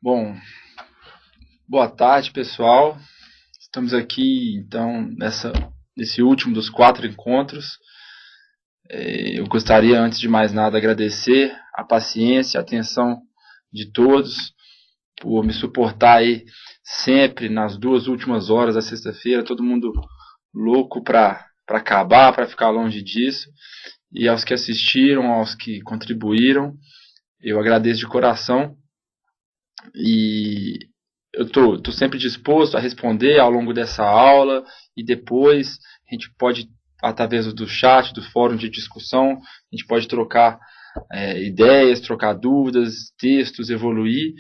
Bom, boa tarde, pessoal. Estamos aqui, então, nesse último dos 4 encontros. Eu gostaria, antes de mais nada, agradecer a paciência, a atenção de todos por me suportar aí sempre nas 2 últimas horas da sexta-feira, todo mundo louco para acabar, para ficar longe disso. E aos que assistiram, aos que contribuíram, eu agradeço de coração. E eu estou sempre disposto a responder ao longo dessa aula e depois a gente pode, através do chat, do fórum de discussão, a gente pode trocar ideias, trocar dúvidas, textos, evoluir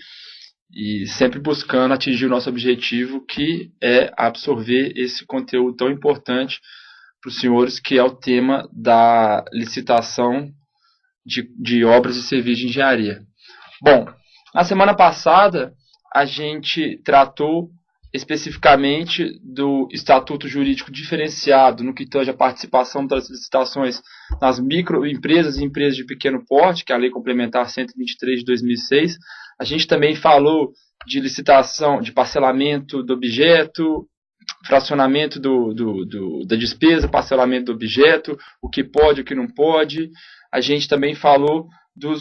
e sempre buscando atingir o nosso objetivo, que é absorver esse conteúdo tão importante para os senhores, que é o tema da licitação de obras e serviços de engenharia. Bom, na semana passada, a gente tratou especificamente do Estatuto Jurídico Diferenciado, no que tange a participação das licitações nas microempresas e empresas de pequeno porte, que é a Lei Complementar 123 de 2006. A gente também falou de licitação, de parcelamento do objeto, fracionamento da despesa, parcelamento do objeto, o que pode, o que não pode. A gente também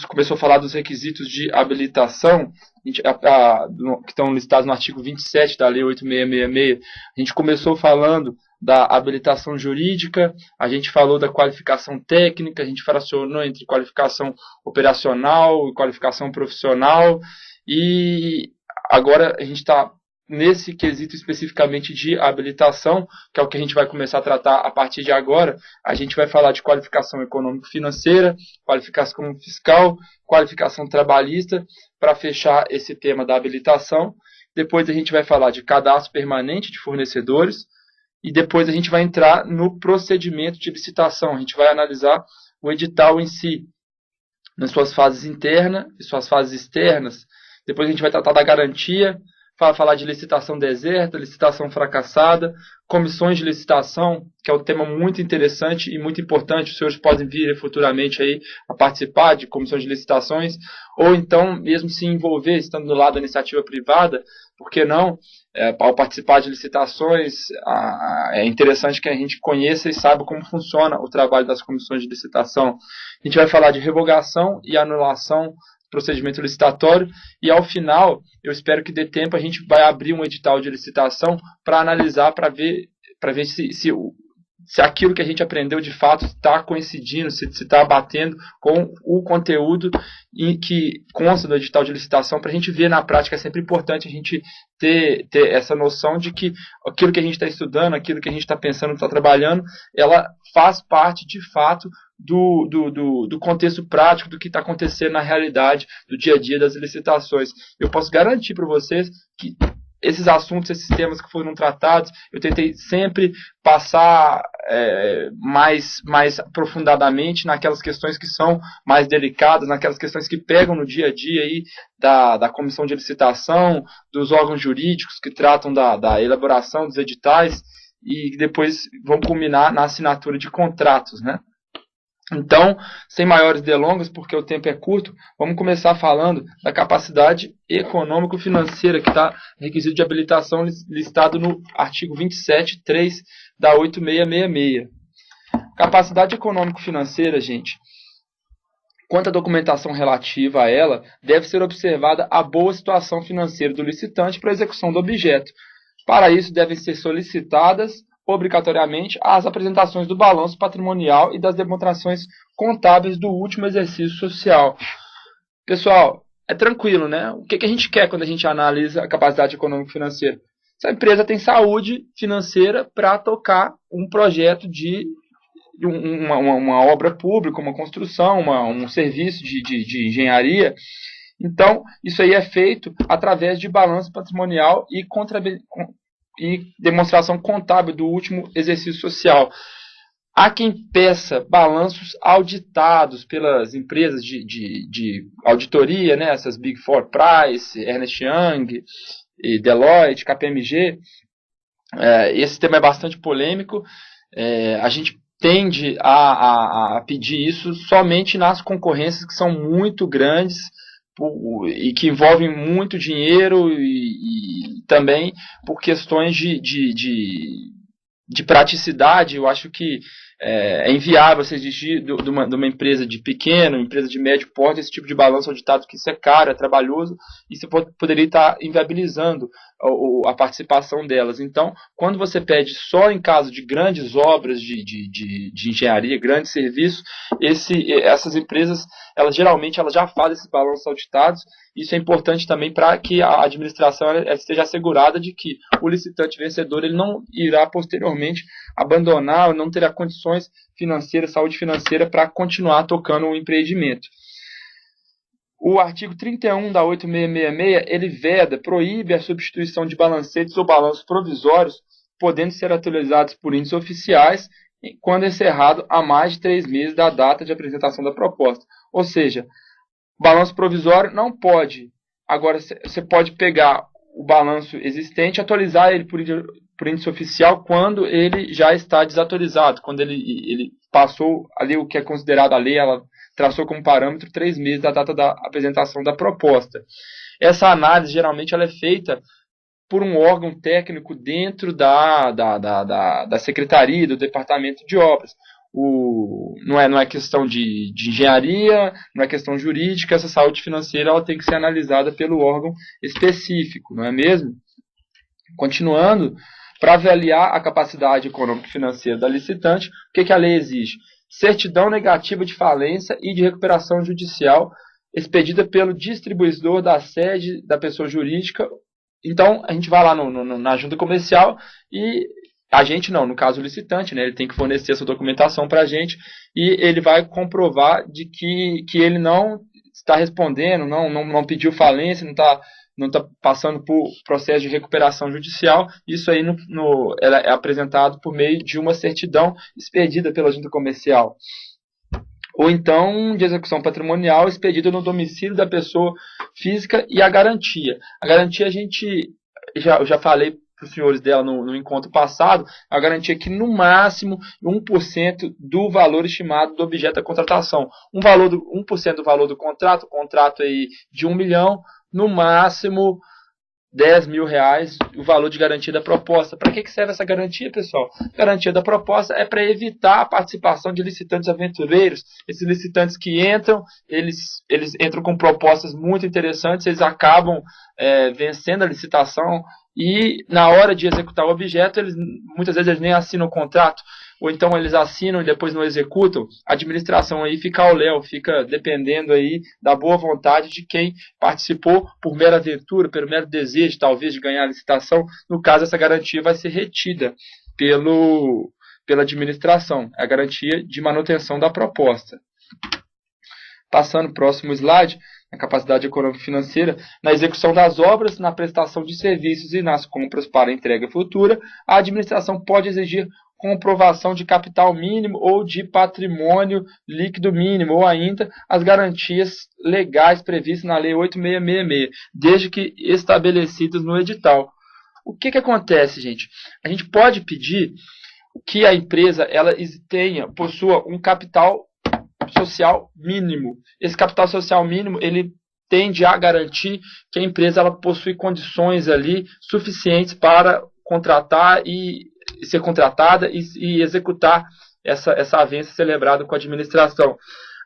começou a falar dos requisitos de habilitação, que estão listados no artigo 27 da Lei 8666. A gente começou falando da habilitação jurídica, a gente falou da qualificação técnica, a gente fracionou entre qualificação operacional e qualificação profissional, e agora a gente está nesse quesito especificamente de habilitação, que é o que a gente vai começar a tratar a partir de agora. A gente vai falar de qualificação econômico-financeira, qualificação fiscal, qualificação trabalhista, para fechar esse tema da habilitação. Depois a gente vai falar de cadastro permanente de fornecedores, e depois a gente vai entrar no procedimento de licitação. A gente vai analisar o edital em si, nas suas fases internas e suas fases externas. Depois a gente vai tratar da garantia, falar de licitação deserta, licitação fracassada, comissões de licitação, que é um tema muito interessante e muito importante. Os senhores podem vir futuramente aí a participar de comissões de licitações, ou então mesmo se envolver, estando do lado da iniciativa privada, por que não? Ao participar de licitações, é interessante que a gente conheça e saiba como funciona o trabalho das comissões de licitação. A gente vai falar de revogação e anulação procedimento licitatório, e ao final, eu espero que dê tempo, a gente vai abrir um edital de licitação para analisar, para ver se aquilo que a gente aprendeu de fato está coincidindo, se está batendo com o conteúdo que consta do edital de licitação, para a gente ver na prática. É sempre importante a gente ter essa noção de que aquilo que a gente está estudando, aquilo que a gente está pensando, está trabalhando, ela faz parte de fato do contexto prático, do que está acontecendo na realidade, do dia a dia das licitações. Eu posso garantir para vocês que esses assuntos, esses temas que foram tratados, eu tentei sempre passar mais aprofundadamente naquelas questões que são mais delicadas, naquelas questões que pegam no dia a dia aí da comissão de licitação, dos órgãos jurídicos que tratam da elaboração dos editais, e depois vão culminar na assinatura de contratos, né? Então, sem maiores delongas, porque o tempo é curto, vamos começar falando da capacidade econômico-financeira, que está requisito de habilitação listado no artigo 27.3 da 8666. Capacidade econômico-financeira, gente, quanto à documentação relativa a ela, deve ser observada a boa situação financeira do licitante para a execução do objeto. Para isso, devem ser solicitadas obrigatoriamente as apresentações do balanço patrimonial e das demonstrações contábeis do último exercício social. Pessoal, é tranquilo, né? O que a gente quer quando a gente analisa a capacidade econômico-financeira? Se a empresa tem saúde financeira para tocar um projeto de uma obra pública, uma construção, um serviço de engenharia. Então, isso aí é feito através de balanço patrimonial e demonstração contábil do último exercício social. Há quem peça balanços auditados pelas empresas de auditoria, né, essas Big Four, Price, Ernst Young, Deloitte, KPMG. Esse tema é bastante polêmico. A gente tende a pedir isso somente nas concorrências que são muito grandes, e que envolvem muito dinheiro e também por questões de praticidade. Eu acho que é inviável você exigir de uma empresa de pequeno, empresa de médio porte, esse tipo de balanço auditado, que isso é caro, é trabalhoso, e você poderia estar inviabilizando a participação delas. Então, quando você pede só em caso de grandes obras de engenharia, grandes serviços, essas empresas, geralmente já fazem esses balanços auditados. Isso é importante também para que a administração esteja assegurada de que o licitante vencedor ele não irá posteriormente abandonar, ou não terá condições financeiras, saúde financeira, para continuar tocando o empreendimento. O artigo 31 da 8666, ele proíbe a substituição de balancetes ou balanços provisórios, podendo ser atualizados por índices oficiais, quando encerrado há mais de 3 meses da data de apresentação da proposta. Ou seja, o balanço provisório não pode. Agora, você pode pegar o balanço existente e atualizar ele por índice oficial quando ele já está desatualizado, quando ele passou ali o que é considerado a lei, ela traçou como parâmetro 3 meses da data da apresentação da proposta. Essa análise, geralmente, ela é feita por um órgão técnico dentro da secretaria, do departamento de obras. Não é questão de engenharia, não é questão jurídica, essa saúde financeira ela tem que ser analisada pelo órgão específico, não é mesmo? Continuando, para avaliar a capacidade econômica e financeira da licitante, o que a lei exige? Certidão negativa de falência e de recuperação judicial expedida pelo distribuidor da sede da pessoa jurídica. Então, a gente vai lá na junta comercial e a gente não, no caso o licitante, né, ele tem que fornecer essa documentação para a gente e ele vai comprovar de que ele não está respondendo, não pediu falência, não está passando por processo de recuperação judicial. Isso aí é apresentado por meio de uma certidão expedida pela junta comercial. Ou então de execução patrimonial expedida no domicílio da pessoa física. E a garantia. A garantia eu já falei para os senhores dela no encontro passado, a garantia que no máximo 1% do valor estimado do objeto da contratação. 1% do valor do contrato, contrato aí de 1 milhão, no máximo R$10 mil, o valor de garantia da proposta. Para que serve essa garantia, pessoal? A garantia da proposta é para evitar a participação de licitantes aventureiros. Esses licitantes que entram, eles entram com propostas muito interessantes, eles acabam vencendo a licitação e na hora de executar o objeto, muitas vezes eles nem assinam o contrato, ou então eles assinam e depois não executam. A administração aí fica ao léu, fica dependendo aí da boa vontade de quem participou por mera aventura, pelo mero desejo, talvez, de ganhar a licitação. No caso, essa garantia vai ser retida pela administração, a garantia de manutenção da proposta. Passando para o próximo slide, na capacidade econômica e financeira, na execução das obras, na prestação de serviços e nas compras para entrega futura, a administração pode exigir comprovação de capital mínimo ou de patrimônio líquido mínimo, ou ainda as garantias legais previstas na Lei 8666, desde que estabelecidas no edital. O que acontece, gente? A gente pode pedir que a empresa possua um capital social mínimo. Esse capital social mínimo, ele tende a garantir que a empresa ela possui condições ali suficientes para contratar e ser contratada e executar essa avença celebrada com a administração.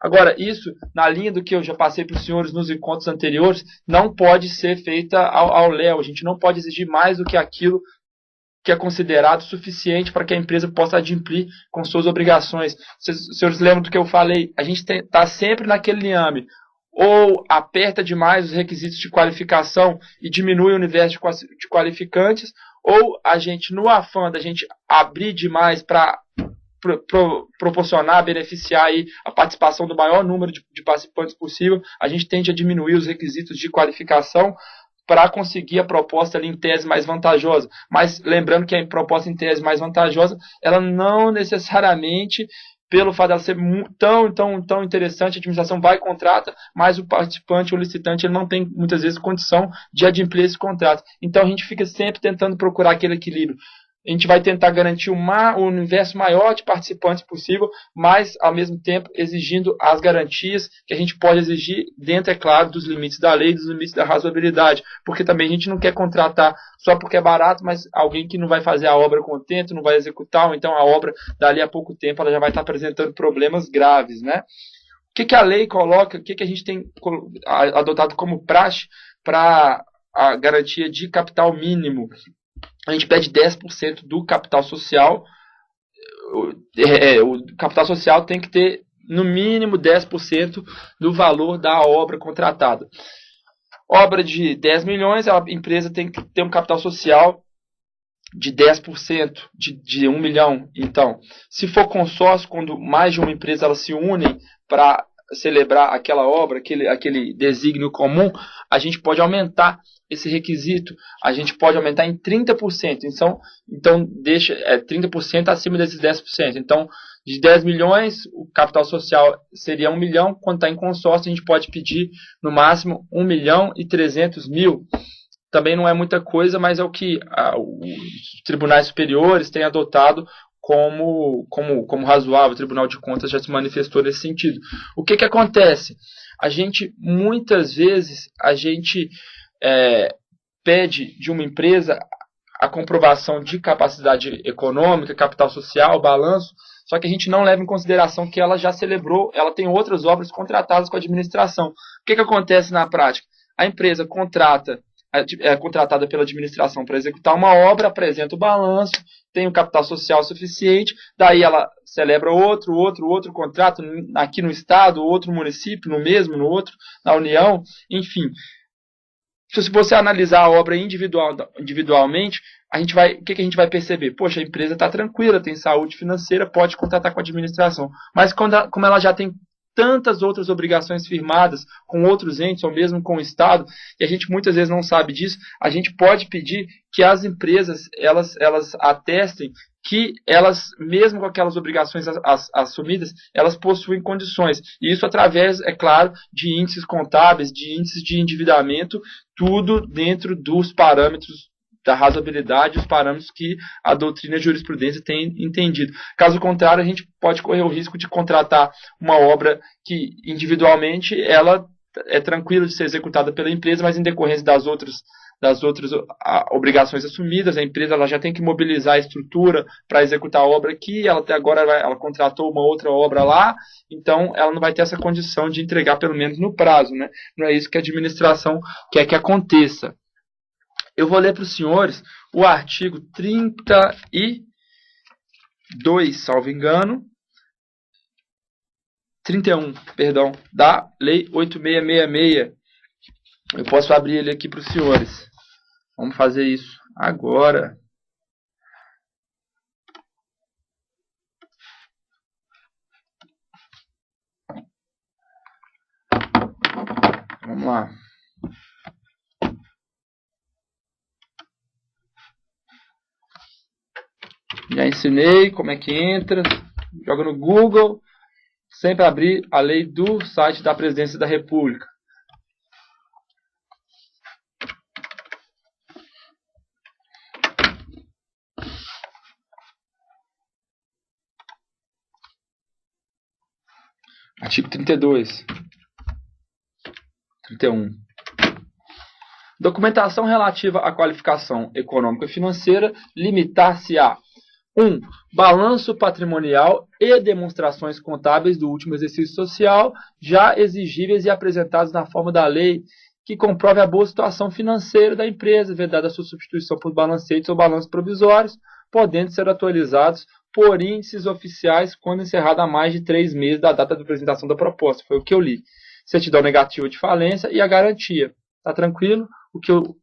Agora, isso, na linha do que eu já passei para os senhores nos encontros anteriores, não pode ser feita ao léu. A gente não pode exigir mais do que aquilo que é considerado suficiente para que a empresa possa adimplir com suas obrigações. Os senhores lembram do que eu falei? A gente está sempre naquele liame. Ou aperta demais os requisitos de qualificação e diminui o universo de qualificantes, ou a gente, no afã da gente abrir demais para proporcionar, beneficiar aí a participação do maior número de participantes possível, a gente tende a diminuir os requisitos de qualificação para conseguir a proposta ali em tese mais vantajosa. Mas lembrando que a proposta em tese mais vantajosa, ela não necessariamente, pelo fato dela ser tão interessante, a administração vai e contrata, mas o participante, o licitante, ele não tem muitas vezes condição de adimplir esse contrato. Então a gente fica sempre tentando procurar aquele equilíbrio. A gente vai tentar garantir um universo maior de participantes possível, mas, ao mesmo tempo, exigindo as garantias que a gente pode exigir dentro, é claro, dos limites da lei, dos limites da razoabilidade. Porque também a gente não quer contratar só porque é barato, mas alguém que não vai fazer a obra contento, não vai executar, ou então a obra, dali a pouco tempo, ela já vai estar apresentando problemas graves, né? O que a lei coloca, o que a gente tem adotado como praxe para a garantia de capital mínimo? A gente pede 10% do capital social. O capital social tem que ter, no mínimo, 10% do valor da obra contratada. Obra de 10 milhões, a empresa tem que ter um capital social de 10%, de 1 milhão. Então, se for consórcio, quando mais de uma empresa elas se unem para celebrar aquela obra, aquele desígnio comum, a gente pode aumentar esse requisito, a gente pode aumentar em 30%. Então deixa 30% acima desses 10%. Então, de 10 milhões, o capital social seria 1 milhão. Quando está em consórcio, a gente pode pedir, no máximo, 1 milhão e 300 mil. Também não é muita coisa, mas é o que os tribunais superiores têm adotado como razoável. O Tribunal de Contas já se manifestou nesse sentido. O que acontece? Muitas vezes, a gente pede de uma empresa a comprovação de capacidade econômica, capital social, balanço, só que a gente não leva em consideração que ela já celebrou, ela tem outras obras contratadas com a administração. O que acontece na prática? A empresa é contratada pela administração para executar uma obra, apresenta o balanço, tem o capital social suficiente, daí ela celebra outro contrato, aqui no estado, outro município, no outro, na União, enfim. Se você analisar a obra individualmente, o que a gente vai perceber? Poxa, a empresa está tranquila, tem saúde financeira, pode contratar com a administração. Mas como ela já tem tantas outras obrigações firmadas com outros entes, ou mesmo com o Estado, e a gente muitas vezes não sabe disso, a gente pode pedir que as empresas elas atestem que elas, mesmo com aquelas obrigações assumidas, elas possuem condições. E isso através, é claro, de índices contábeis, de índices de endividamento, tudo dentro dos parâmetros da razoabilidade, os parâmetros que a doutrina e a jurisprudência têm entendido. Caso contrário, a gente pode correr o risco de contratar uma obra que individualmente ela é tranquila de ser executada pela empresa, mas em decorrência das outras obrigações assumidas, a empresa ela já tem que mobilizar a estrutura para executar a obra aqui, ela até agora ela contratou uma outra obra lá, então ela não vai ter essa condição de entregar pelo menos no prazo, né? Não é isso que a administração quer que aconteça. Eu vou ler para os senhores o artigo 32, salvo engano, 31, perdão, da Lei 8666. Eu posso abrir ele aqui para os senhores. Vamos fazer isso agora. Vamos lá. Já ensinei como é que entra. Joga no Google. Sempre abrir a lei do site da Presidência da República. Artigo 32. 31. Documentação relativa à qualificação econômica e financeira limitar-se a 1. Balanço patrimonial e demonstrações contábeis do último exercício social, já exigíveis e apresentados na forma da lei, que comprove a boa situação financeira da empresa, vedada a sua substituição por balancetes ou balanços provisórios, podendo ser atualizados por índices oficiais quando encerrado há mais de 3 meses da data da apresentação da proposta. Foi o que eu li. Certidão negativa de falência e a garantia. Tá tranquilo? O que eu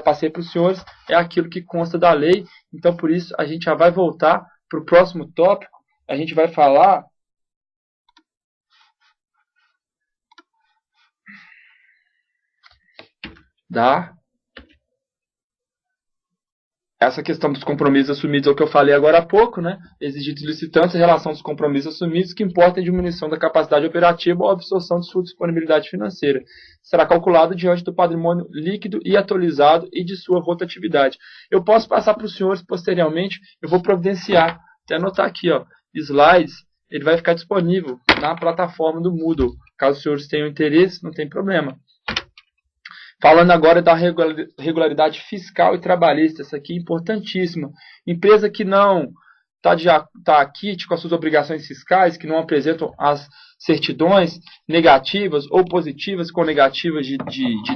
passei para os senhores é aquilo que consta da lei. Então, por isso, a gente já vai voltar para o próximo tópico. A gente vai falar da essa questão dos compromissos assumidos é o que eu falei agora há pouco, né? Exigir dos licitantes a relação dos compromissos assumidos que importa a diminuição da capacidade operativa ou a absorção de sua disponibilidade financeira. Será calculado diante do patrimônio líquido e atualizado e de sua rotatividade. Eu posso passar para os senhores posteriormente, eu vou providenciar, até anotar aqui, ó, slides, ele vai ficar disponível na plataforma do Moodle. Caso os senhores tenham interesse, não tem problema. Falando agora da regularidade fiscal e trabalhista, essa aqui é importantíssima. Empresa que não está quite com as suas obrigações fiscais, que não apresentam as certidões negativas ou positivas com negativas de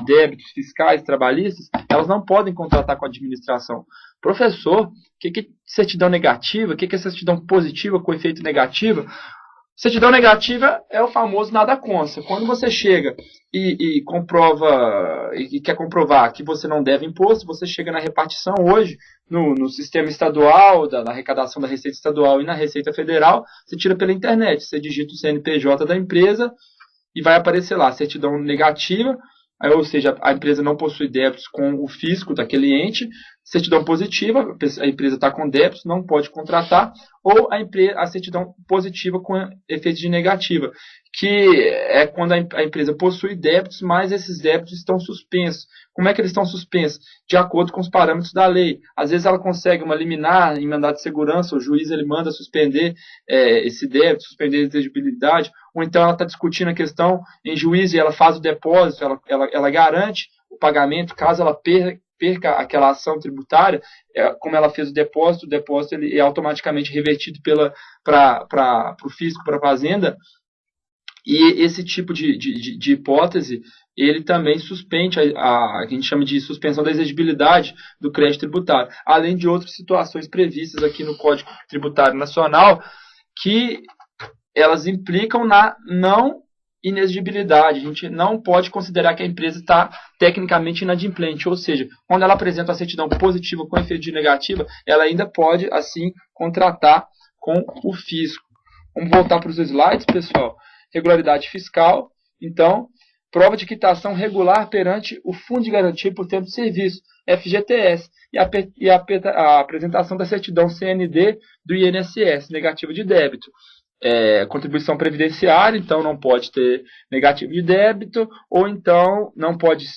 débitos fiscais e trabalhistas, elas não podem contratar com a administração. Professor, o que é certidão negativa? O que é certidão positiva com efeito negativo? Certidão negativa é o famoso nada consta. Quando você chega e comprova e quer comprovar que você não deve imposto, você chega na repartição hoje, no sistema estadual, na arrecadação da Receita Estadual e na Receita Federal, você tira pela internet, você digita o CNPJ da empresa e vai aparecer lá, certidão negativa, ou seja, a empresa não possui débitos com o fisco daquele ente, certidão positiva, a empresa está com débitos, não pode contratar, ou a certidão positiva com efeito de negativa, que é quando a empresa possui débitos, mas esses débitos estão suspensos. Como é que eles estão suspensos? De acordo com os parâmetros da lei. Às vezes ela consegue uma liminar em mandado de segurança, o juiz ele manda suspender esse débito, suspender a exigibilidade, ou então ela está discutindo a questão em juízo e ela faz o depósito, ela garante o pagamento caso ela perca aquela ação tributária, como ela fez o depósito ele é automaticamente revertido para o fisco, para a fazenda, e esse tipo de hipótese, ele também suspende a gente chama de suspensão da exigibilidade do crédito tributário, além de outras situações previstas aqui no Código Tributário Nacional, que elas implicam na não inexigibilidade. A gente não pode considerar que a empresa está tecnicamente inadimplente, ou seja, quando ela apresenta a certidão positiva com efeito de negativa, ela ainda pode, assim, contratar com o fisco. Vamos voltar para os slides, pessoal. Regularidade fiscal, então, prova de quitação regular perante o Fundo de Garantia por Tempo de Serviço, FGTS, e a apresentação da certidão CND do INSS, negativa de débito. Contribuição previdenciária, então não pode ter negativo de débito, ou então não pode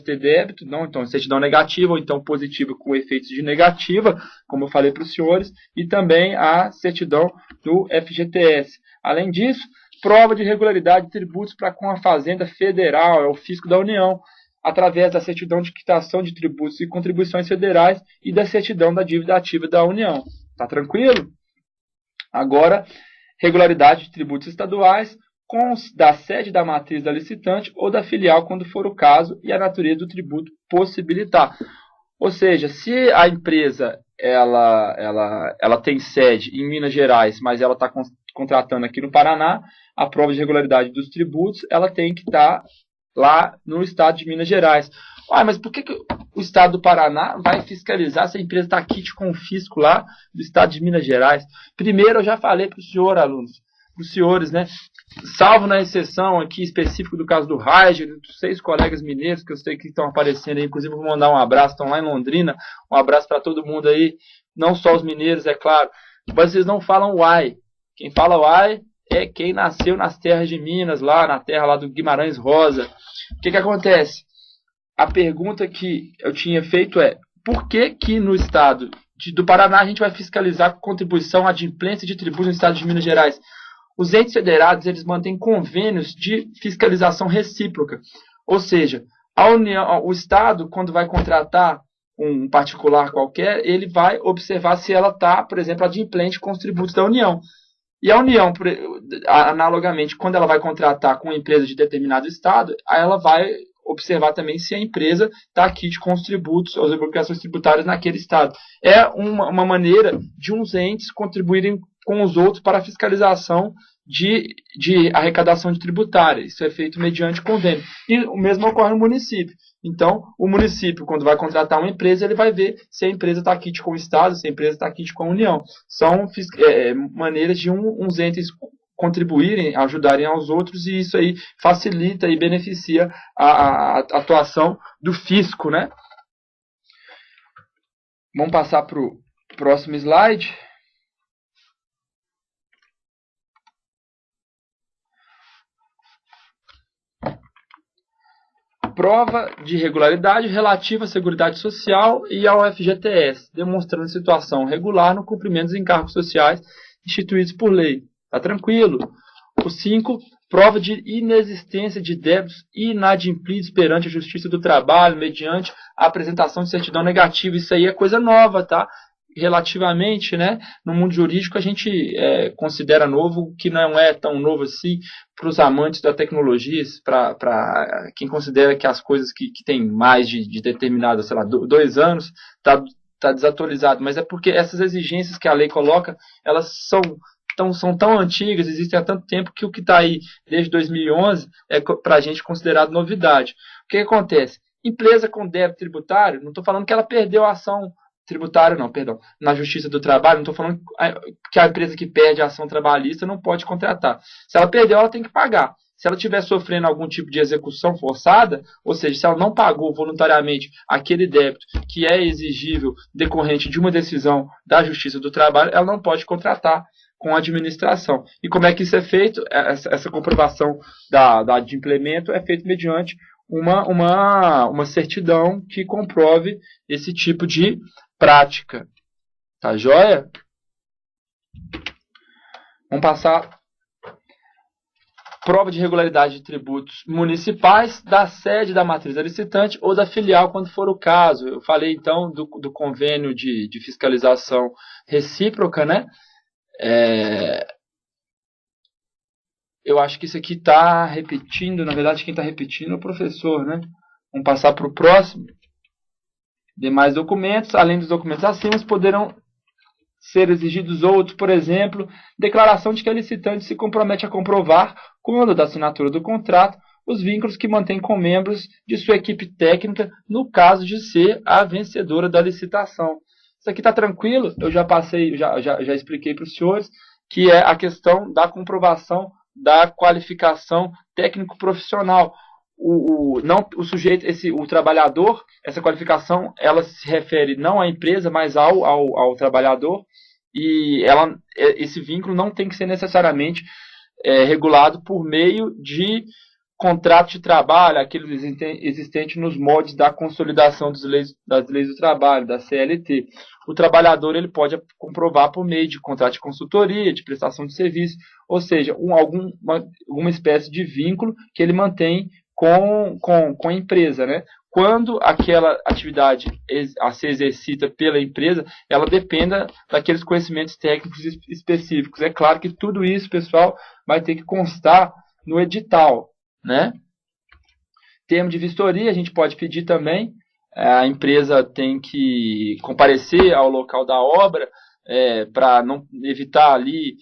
ter débito, então certidão negativa, ou então positiva com efeitos de negativa, como eu falei para os senhores, e também a certidão do FGTS. Além disso, prova de regularidade de tributos para com a Fazenda Federal, é o Fisco da União, através da certidão de quitação de tributos e contribuições federais e da certidão da dívida ativa da União. Tá tranquilo? Agora, regularidade de tributos estaduais da sede da matriz da licitante ou da filial, quando for o caso, e a natureza do tributo possibilitar. Ou seja, se a empresa ela tem sede em Minas Gerais, mas ela está contratando aqui no Paraná, a prova de regularidade dos tributos ela tem que estar lá no estado de Minas Gerais. Mas por que o estado do Paraná vai fiscalizar se a empresa está quite com o fisco lá do estado de Minas Gerais? Primeiro, eu já falei para o senhor, alunos, para os senhores, né? Salvo na exceção aqui específico do caso do Raiger, dos 6 colegas mineiros que eu sei que estão aparecendo aí, inclusive vou mandar um abraço, estão lá em Londrina, um abraço para todo mundo aí, não só os mineiros, é claro, mas vocês não falam uai. Quem fala uai é quem nasceu nas terras de Minas, lá na terra lá do Guimarães Rosa. O que acontece? A pergunta que eu tinha feito é: por que no estado do Paraná a gente vai fiscalizar contribuição, adimplência de tributos no estado de Minas Gerais? Os entes federados eles mantêm convênios de fiscalização recíproca. Ou seja, o estado, quando vai contratar um particular qualquer, ele vai observar se ela está, por exemplo, adimplente com os tributos da União. E a União, analogamente, quando ela vai contratar com uma empresa de determinado estado, ela vai observar também se a empresa está quite com os tributos, as obrigações tributárias naquele estado. É uma maneira de uns entes contribuírem com os outros para a fiscalização de arrecadação de tributária. Isso é feito mediante convênio. E o mesmo ocorre no município. Então, o município, quando vai contratar uma empresa, ele vai ver se a empresa está quite com o Estado, se a empresa está quite com a União. São maneiras de uns entes contribuírem, ajudarem aos outros, e isso aí facilita e beneficia a atuação do fisco, né? Vamos passar para o próximo slide. Prova de regularidade relativa à Seguridade Social e ao FGTS, demonstrando situação regular no cumprimento dos encargos sociais instituídos por lei. Tá tranquilo? O 5, prova de inexistência de débitos inadimplidos perante a Justiça do Trabalho mediante a apresentação de certidão negativa. Isso aí é coisa nova, tá? Relativamente, né, no mundo jurídico a gente considera novo, que não é tão novo assim para os amantes da tecnologia, para quem considera que as coisas que tem mais de determinado, sei lá, 2 anos, tá desatualizado, mas é porque essas exigências que a lei coloca, elas são tão antigas, existem há tanto tempo, que o que está aí desde 2011 é para a gente considerado novidade. O que acontece? Empresa com débito tributário, não estou falando que ela perdeu a ação tributária, não, perdão, na Justiça do Trabalho, não estou falando que a empresa que perde a ação trabalhista não pode contratar. Se ela perdeu, ela tem que pagar. Se ela estiver sofrendo algum tipo de execução forçada, ou seja, se ela não pagou voluntariamente aquele débito que é exigível decorrente de uma decisão da Justiça do Trabalho, ela não pode contratar com a administração. E como é que isso é feito? Essa comprovação de implemento é feita mediante uma certidão que comprove esse tipo de prática. Tá joia? Vamos passar. Prova de regularidade de tributos municipais da sede da matriz da licitante ou da filial, quando for o caso. Eu falei, então, do convênio de fiscalização recíproca, né? Eu acho que isso aqui está repetindo, na verdade quem está repetindo é o professor, né? Vamos passar para o próximo. Demais documentos, além dos documentos acima, poderão ser exigidos outros, por exemplo, declaração de que a licitante se compromete a comprovar, quando da assinatura do contrato, os vínculos que mantém com membros de sua equipe técnica, no caso de ser a vencedora da licitação. Isso aqui está tranquilo, eu já passei, já expliquei para os senhores, que é a questão da comprovação da qualificação técnico-profissional. O trabalhador, essa qualificação, ela se refere não à empresa, mas ao trabalhador, e esse vínculo não tem que ser necessariamente regulado por meio de contrato de trabalho, aquele existente nos moldes da consolidação das leis do trabalho, da CLT. O trabalhador ele pode comprovar por meio de contrato de consultoria, de prestação de serviço, ou seja, alguma espécie de vínculo que ele mantém com a empresa, né? Quando aquela atividade a ser exercida pela empresa, ela dependa daqueles conhecimentos técnicos específicos. É claro que tudo isso, pessoal, vai ter que constar no edital, né? Termo de vistoria, a gente pode pedir também. A empresa tem que comparecer ao local da obra para não evitar ali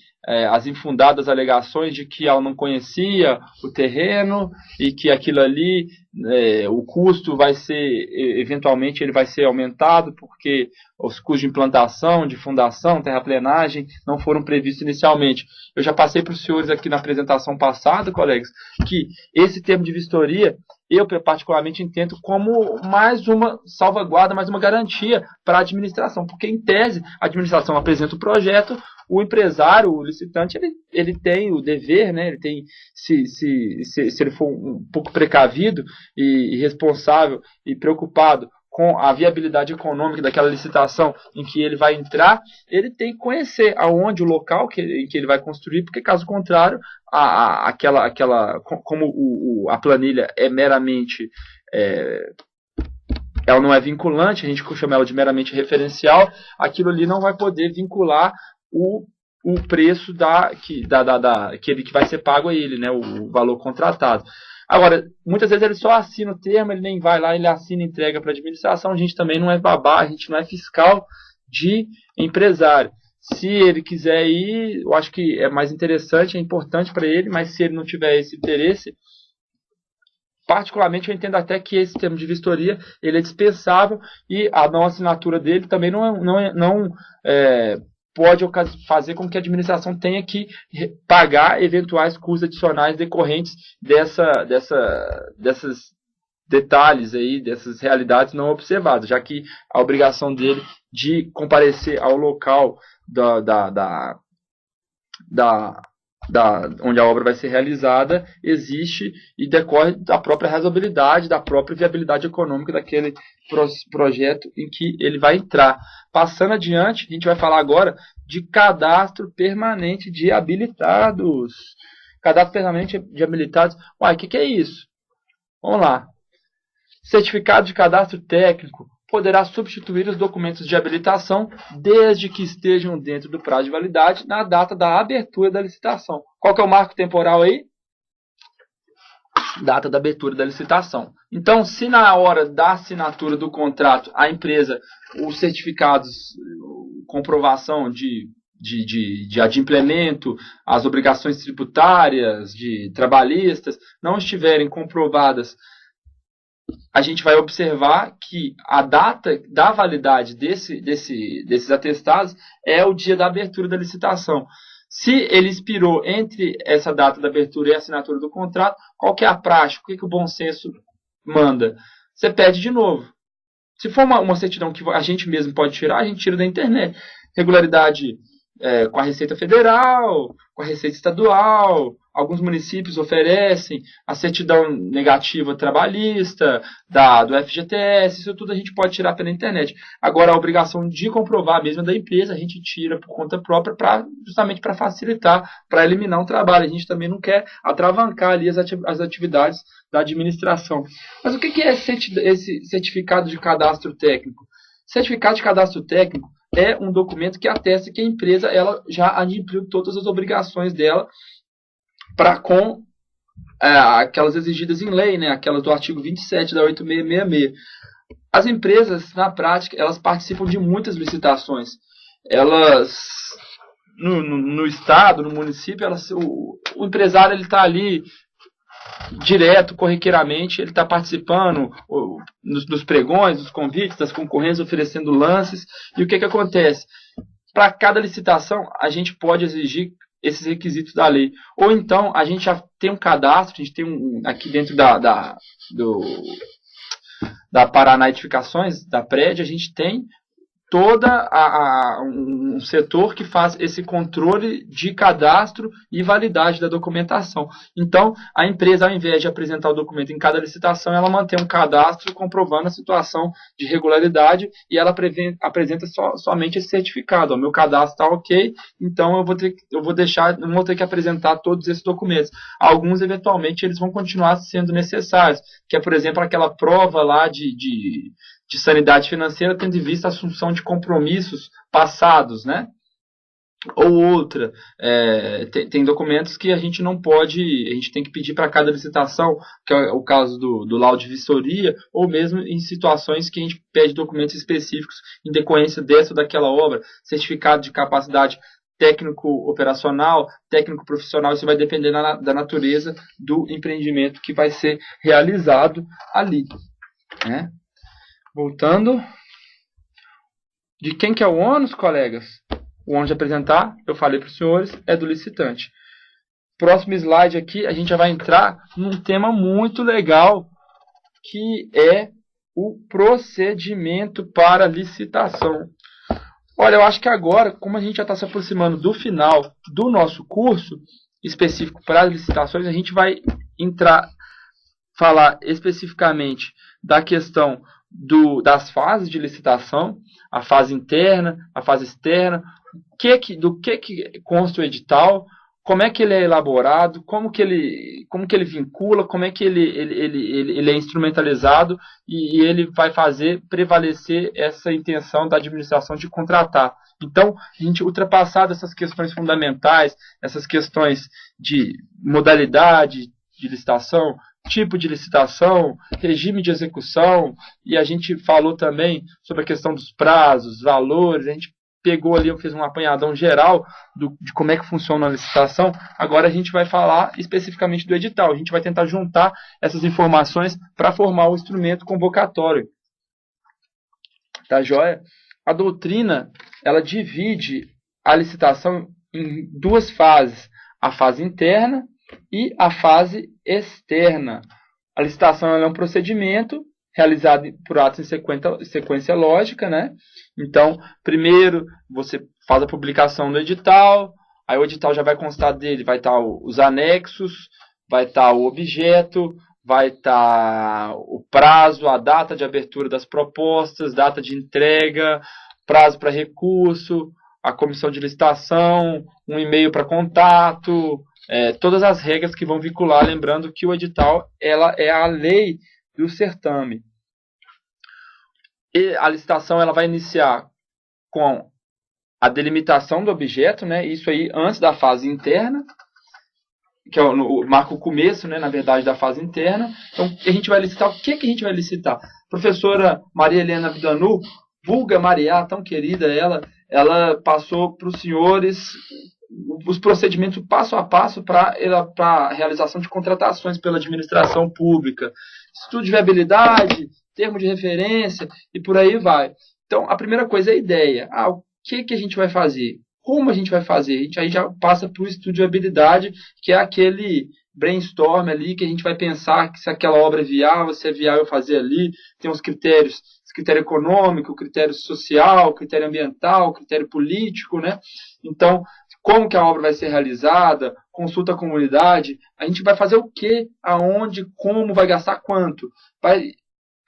as infundadas alegações de que ela não conhecia o terreno e que aquilo ali, o custo vai ser, eventualmente ele vai ser aumentado porque os custos de implantação, de fundação, terraplenagem não foram previstos inicialmente. Eu já passei para os senhores aqui na apresentação passada, colegas, que esse termo de vistoria eu particularmente entendo como mais uma salvaguarda, mais uma garantia para a administração, porque em tese a administração apresenta o projeto, o empresário, o licitante, ele tem o dever, né? Ele tem, se ele for um pouco precavido e responsável e preocupado com a viabilidade econômica daquela licitação em que ele vai entrar, ele tem que conhecer aonde o local em que ele vai construir, porque caso contrário, como a planilha é meramente, ela não é vinculante, a gente chama ela de meramente referencial, aquilo ali não vai poder vincular o preço que vai ser pago a ele, né, o valor contratado. Agora, muitas vezes ele só assina o termo, ele nem vai lá, ele assina e entrega para a administração. A gente também não é babá, a gente não é fiscal de empresário. Se ele quiser ir, eu acho que é mais interessante, é importante para ele, mas se ele não tiver esse interesse, particularmente eu entendo até que esse termo de vistoria ele é dispensável e a não assinatura dele também não pode fazer com que a administração tenha que pagar eventuais custos adicionais decorrentes detalhes aí dessas realidades não observadas, já que a obrigação dele de comparecer ao local onde a obra vai ser realizada existe e decorre da própria razoabilidade, da própria viabilidade econômica daquele projeto em que ele vai entrar. Passando adiante, a gente vai falar agora de cadastro permanente de habilitados. Cadastro permanente de habilitados. Uai, o que é isso? Vamos lá. Certificado de cadastro técnico poderá substituir os documentos de habilitação desde que estejam dentro do prazo de validade na data da abertura da licitação. Qual que é o marco temporal aí? Data da abertura da licitação. Então, se na hora da assinatura do contrato a empresa, os certificados, comprovação de adimplemento, as obrigações tributárias, de trabalhistas, não estiverem comprovadas, a gente vai observar que a data da validade desses atestados é o dia da abertura da licitação. Se ele expirou entre essa data da abertura e a assinatura do contrato, qual que é a prática? O que o bom senso manda? Você pede de novo. Se for uma certidão que a gente mesmo pode tirar, a gente tira da internet. Regularidade com a Receita Federal, com a Receita Estadual, alguns municípios oferecem a certidão negativa trabalhista, do FGTS, isso tudo a gente pode tirar pela internet. Agora, a obrigação de comprovar mesmo da empresa, a gente tira por conta própria, justamente para facilitar, para eliminar um trabalho. A gente também não quer atravancar ali as atividades da administração. Mas o que é esse certificado de cadastro técnico? Certificado de cadastro técnico é um documento que atesta que a empresa ela já adimpliu todas as obrigações dela com aquelas exigidas em lei, né? Aquelas do artigo 27 da 8666. As empresas, na prática, elas participam de muitas licitações. Elas, no estado, no município, o empresário está ali direto, corriqueiramente, ele está participando dos pregões, dos convites, das concorrências, oferecendo lances. E o que acontece? Para cada licitação, a gente pode exigir esses requisitos da lei. Ou então, a gente já tem um cadastro, a gente tem aqui dentro da Paraná Edificações, da prédio, a gente tem um setor que faz esse controle de cadastro e validade da documentação. Então, a empresa, ao invés de apresentar o documento em cada licitação, ela mantém um cadastro comprovando a situação de regularidade e ela apresenta somente esse certificado. O meu cadastro está ok, então não vou ter que apresentar todos esses documentos. Alguns, eventualmente, eles vão continuar sendo necessários, que é, por exemplo, aquela prova lá de sanidade financeira, tendo em vista a assunção de compromissos passados, né? Ou outra, tem documentos que a gente não pode, a gente tem que pedir para cada licitação, que é o caso do laudo de vistoria, ou mesmo em situações que a gente pede documentos específicos em decorrência dessa ou daquela obra, certificado de capacidade técnico-operacional, técnico-profissional, isso vai depender da natureza do empreendimento que vai ser realizado ali, né? Voltando, de quem que é o ônus, colegas? O ônus de apresentar, eu falei para os senhores, é do licitante. Próximo slide aqui, a gente já vai entrar num tema muito legal, que é o procedimento para licitação. Olha, eu acho que agora, como a gente já está se aproximando do final do nosso curso específico para as licitações, a gente vai falar especificamente da questão das fases de licitação, a fase interna, a fase externa, do que consta o edital, como é que ele é elaborado, como que ele vincula, como é que ele é instrumentalizado e ele vai fazer prevalecer essa intenção da administração de contratar. Então, a gente ultrapassado essas questões fundamentais, essas questões de modalidade de licitação, tipo de licitação, regime de execução, e a gente falou também sobre a questão dos prazos, valores, a gente pegou ali, eu fiz um apanhadão geral de como é que funciona a licitação. Agora a gente vai falar especificamente do edital, a gente vai tentar juntar essas informações para formar o instrumento convocatório. Tá joia? A doutrina, ela divide a licitação em duas fases, a fase interna e a fase externa. A licitação é um procedimento realizado por atos em sequência lógica, né? Então, primeiro você faz a publicação do edital, aí o edital já vai constar dele, vai estar os anexos, vai estar o objeto, vai estar o prazo, a data de abertura das propostas, data de entrega, prazo para recurso, a comissão de licitação, um e-mail para contato, todas as regras que vão vincular, lembrando que o edital ela é a lei do certame. E a licitação ela vai iniciar com a delimitação do objeto, né? Isso aí antes da fase interna, que marca o começo, né, na verdade, da fase interna. Então, a gente vai licitar. O que a gente vai licitar? Professora Maria Helena Vidanu, vulga Maria, tão querida ela passou para os senhores os procedimentos passo a passo para a realização de contratações pela administração pública. Estudo de viabilidade, termo de referência e por aí vai. Então, a primeira coisa é a ideia. O que a gente vai fazer? Como a gente vai fazer? A gente aí já passa para o estudo de viabilidade, que é aquele brainstorm ali, que a gente vai pensar que se aquela obra é viável, se é viável fazer ali, tem os critérios, critério econômico, critério social, critério ambiental, critério político, né? Então, como que a obra vai ser realizada, consulta a comunidade, a gente vai fazer o quê, aonde, como, vai gastar quanto.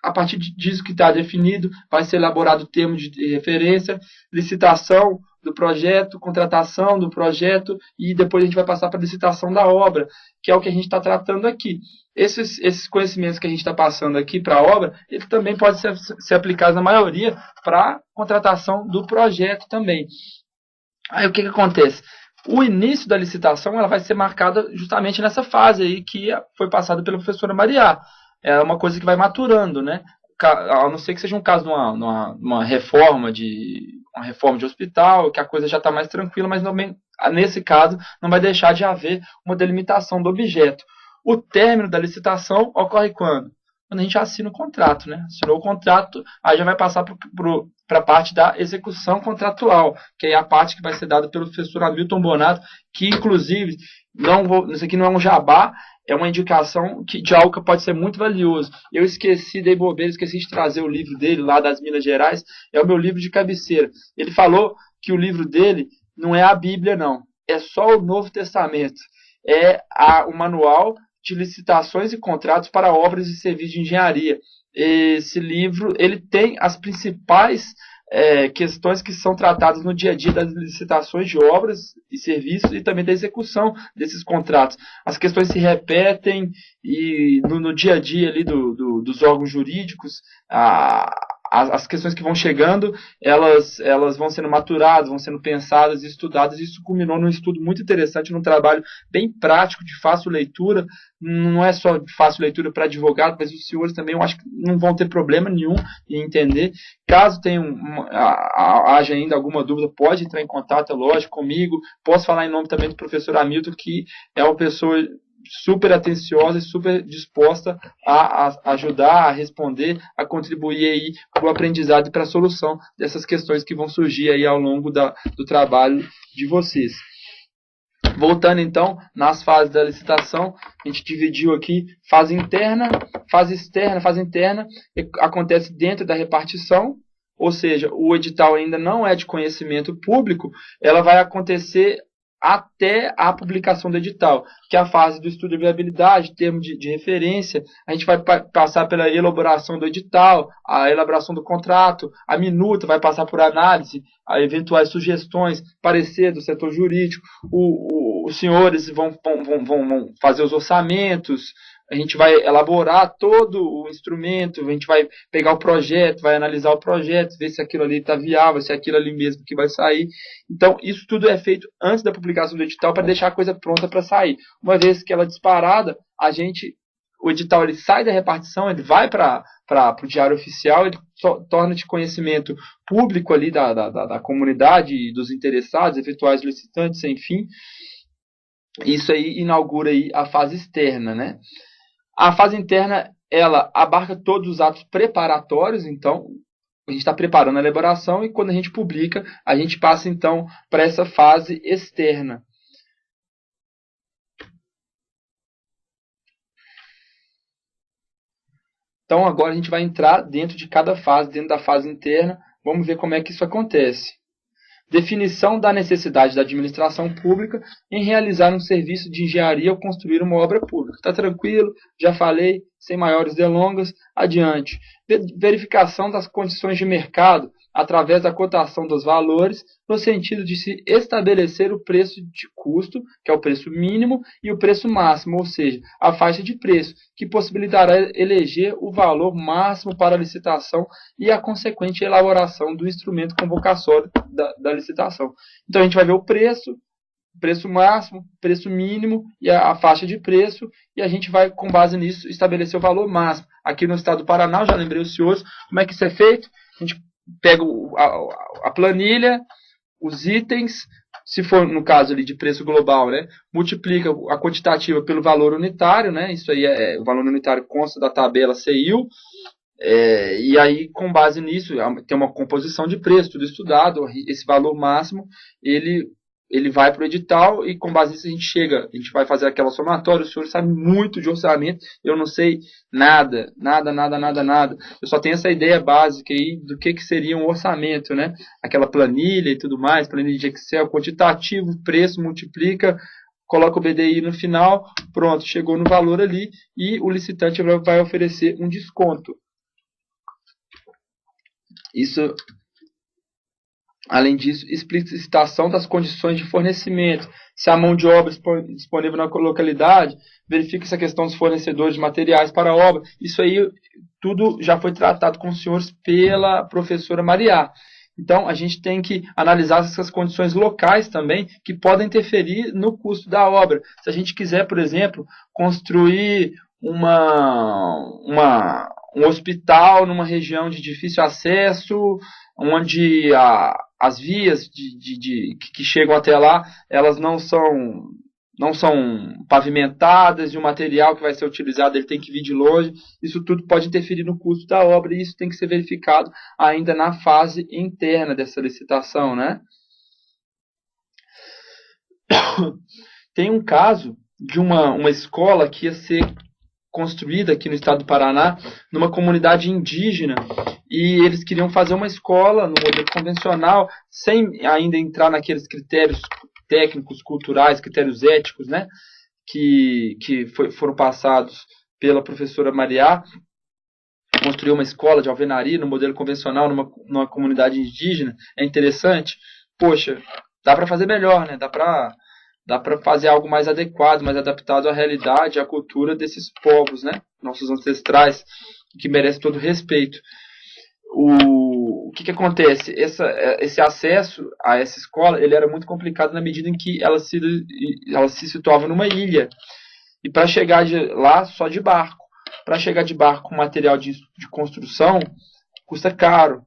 A partir disso que está definido, vai ser elaborado o termo de referência, licitação do projeto, contratação do projeto e depois a gente vai passar para a licitação da obra, que é o que a gente está tratando aqui. Esses conhecimentos que a gente está passando aqui para a obra, ele também pode ser aplicado na maioria para a contratação do projeto também. Aí o que acontece? O início da licitação ela vai ser marcada justamente nessa fase aí que foi passada pela professora Maria. É uma coisa que vai maturando, né? A não ser que seja um caso de uma reforma de hospital, que a coisa já está mais tranquila, mas não, nesse caso não vai deixar de haver uma delimitação do objeto. O término da licitação ocorre quando? Quando a gente assina o contrato, né? Assinou o contrato, aí já vai passar para a parte da execução contratual, que é a parte que vai ser dada pelo professor Hamilton Bonato, que inclusive, isso aqui não é um jabá, é uma indicação de algo que pode ser muito valioso. Eu dei bobeira, esqueci de trazer o livro dele lá das Minas Gerais, é o meu livro de cabeceira. Ele falou que o livro dele não é a Bíblia, não, é só o Novo Testamento. É o manual de licitações e contratos para obras e serviços de engenharia. Esse livro ele tem as principais questões que são tratadas no dia a dia das licitações de obras e serviços e também da execução desses contratos. As questões se repetem e no dia a dia ali dos órgãos jurídicos, as questões que vão chegando, elas vão sendo maturadas, vão sendo pensadas e estudadas. Isso culminou num estudo muito interessante, num trabalho bem prático, de fácil leitura. Não é só de fácil leitura para advogado, mas os senhores também eu acho que não vão ter problema nenhum em entender. Caso haja ainda alguma dúvida, pode entrar em contato, é lógico, comigo. Posso falar em nome também do professor Hamilton, que é uma pessoa super atenciosa e super disposta a ajudar, a responder, a contribuir aí para o aprendizado e para a solução dessas questões que vão surgir aí ao longo do trabalho de vocês. Voltando então nas fases da licitação, a gente dividiu aqui fase interna, fase externa. Fase interna acontece dentro da repartição, ou seja, o edital ainda não é de conhecimento público, ela vai acontecer até a publicação do edital, que é a fase do estudo de viabilidade, termo de referência. A gente vai passar pela elaboração do edital, a elaboração do contrato, a minuta vai passar por análise, a eventuais sugestões, parecer do setor jurídico, os senhores vão fazer os orçamentos, a gente vai elaborar todo o instrumento, a gente vai pegar o projeto, vai analisar o projeto, ver se aquilo ali está viável, se é aquilo ali mesmo que vai sair. Então, isso tudo é feito antes da publicação do edital para deixar a coisa pronta para sair. Uma vez que ela é disparada, o edital ele sai da repartição, ele vai para o diário oficial, ele torna de conhecimento público ali da comunidade e dos interessados, eventuais licitantes, enfim. Isso aí inaugura aí a fase externa, né? A fase interna, ela abarca todos os atos preparatórios, então a gente está preparando a elaboração e quando a gente publica, a gente passa então para essa fase externa. Então agora a gente vai entrar dentro de cada fase, dentro da fase interna, vamos ver como é que isso acontece. Definição da necessidade da administração pública em realizar um serviço de engenharia ou construir uma obra pública. Está tranquilo? Já falei, sem maiores delongas. Adiante. Verificação das condições de mercado através da cotação dos valores, no sentido de se estabelecer o preço de custo, que é o preço mínimo, e o preço máximo, ou seja, a faixa de preço, que possibilitará eleger o valor máximo para a licitação e a consequente elaboração do instrumento convocatório da licitação. Então a gente vai ver o preço máximo, preço mínimo e a faixa de preço, e a gente vai, com base nisso, estabelecer o valor máximo. Aqui no estado do Paraná, eu já lembrei os senhores, como é que isso é feito? A gente pega a planilha, os itens, se for no caso ali de preço global, né, multiplica a quantitativa pelo valor unitário, né, isso aí o valor unitário consta da tabela CIU, e aí com base nisso tem uma composição de preço, tudo estudado, esse valor máximo ele vai para o edital e com base nisso a gente vai fazer aquela somatória. O senhor sabe muito de orçamento, eu não sei nada. Eu só tenho essa ideia básica aí do que seria um orçamento, né? Aquela planilha e tudo mais, planilha de Excel, quantitativo, preço, multiplica, coloca o BDI no final, pronto, chegou no valor ali e o licitante vai oferecer um desconto. Isso... Além disso, explicitação das condições de fornecimento. Se há mão de obra disponível na localidade, verifica essa questão dos fornecedores de materiais para a obra. Isso aí tudo já foi tratado com os senhores pela professora Mariá. Então, a gente tem que analisar essas condições locais também, que podem interferir no custo da obra. Se a gente quiser, por exemplo, construir um hospital numa região de difícil acesso, onde as vias que chegam até lá, elas não são pavimentadas, e o material que vai ser utilizado ele tem que vir de longe. Isso tudo pode interferir no custo da obra, e isso tem que ser verificado ainda na fase interna dessa licitação, né? Tem um caso de uma escola que ia ser construída aqui no estado do Paraná, numa comunidade indígena, e eles queriam fazer uma escola no modelo convencional, sem ainda entrar naqueles critérios técnicos, culturais, critérios éticos, né, que foram passados pela professora Mariá. Construir uma escola de alvenaria no modelo convencional numa comunidade indígena é interessante. Poxa, dá para fazer melhor, né? Dá para fazer algo mais adequado, mais adaptado à realidade, à cultura desses povos, né? Nossos ancestrais, que merecem todo respeito. O que acontece? Esse acesso a essa escola ele era muito complicado na medida em que ela se situava numa ilha. E para chegar lá, só de barco. Para chegar de barco com material de construção, custa caro.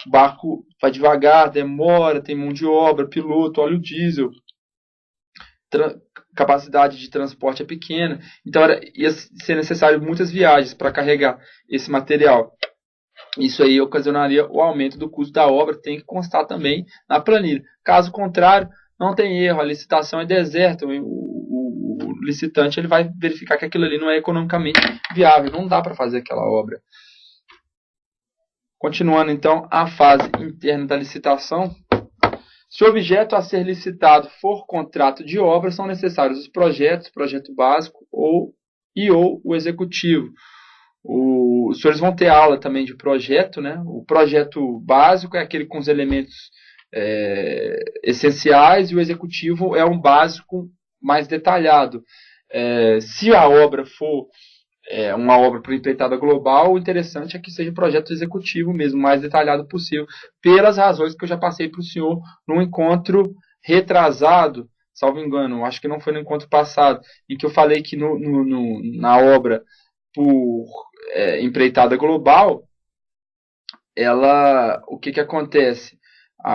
O barco vai devagar, demora, tem mão de obra, piloto, óleo diesel. Capacidade de transporte é pequena, então ia ser necessário muitas viagens para carregar esse material. Isso aí ocasionaria o aumento do custo da obra, tem que constar também na planilha. Caso contrário, não tem erro, a licitação é deserta, o licitante ele vai verificar que aquilo ali não é economicamente viável, não dá para fazer aquela obra. Continuando então a fase interna da licitação. Se o objeto a ser licitado for contrato de obra, são necessários os projetos, projeto básico ou o executivo. Os senhores vão ter aula também de projeto, né? O projeto básico é aquele com os elementos essenciais, e o executivo é um básico mais detalhado. Se a obra for uma obra para empreitada global, o interessante é que seja um projeto executivo mesmo, o mais detalhado possível, pelas razões que eu já passei para o senhor num encontro retrasado, salvo engano, acho que não foi no encontro passado, em que eu falei que na obra por empreitada global, o que acontece?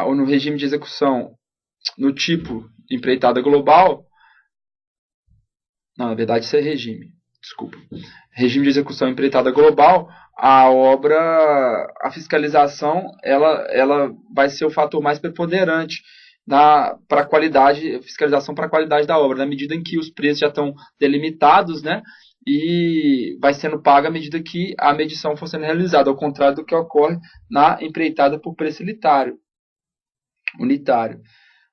Ou no regime de execução, no tipo empreitada global, não, na verdade isso é regime. Desculpa. Regime de execução empreitada global, a fiscalização, ela vai ser o fator mais preponderante para a qualidade, fiscalização para a qualidade da obra, na medida em que os preços já estão delimitados, né? e vai sendo paga à medida que a medição for sendo realizada, ao contrário do que ocorre na empreitada por preço unitário.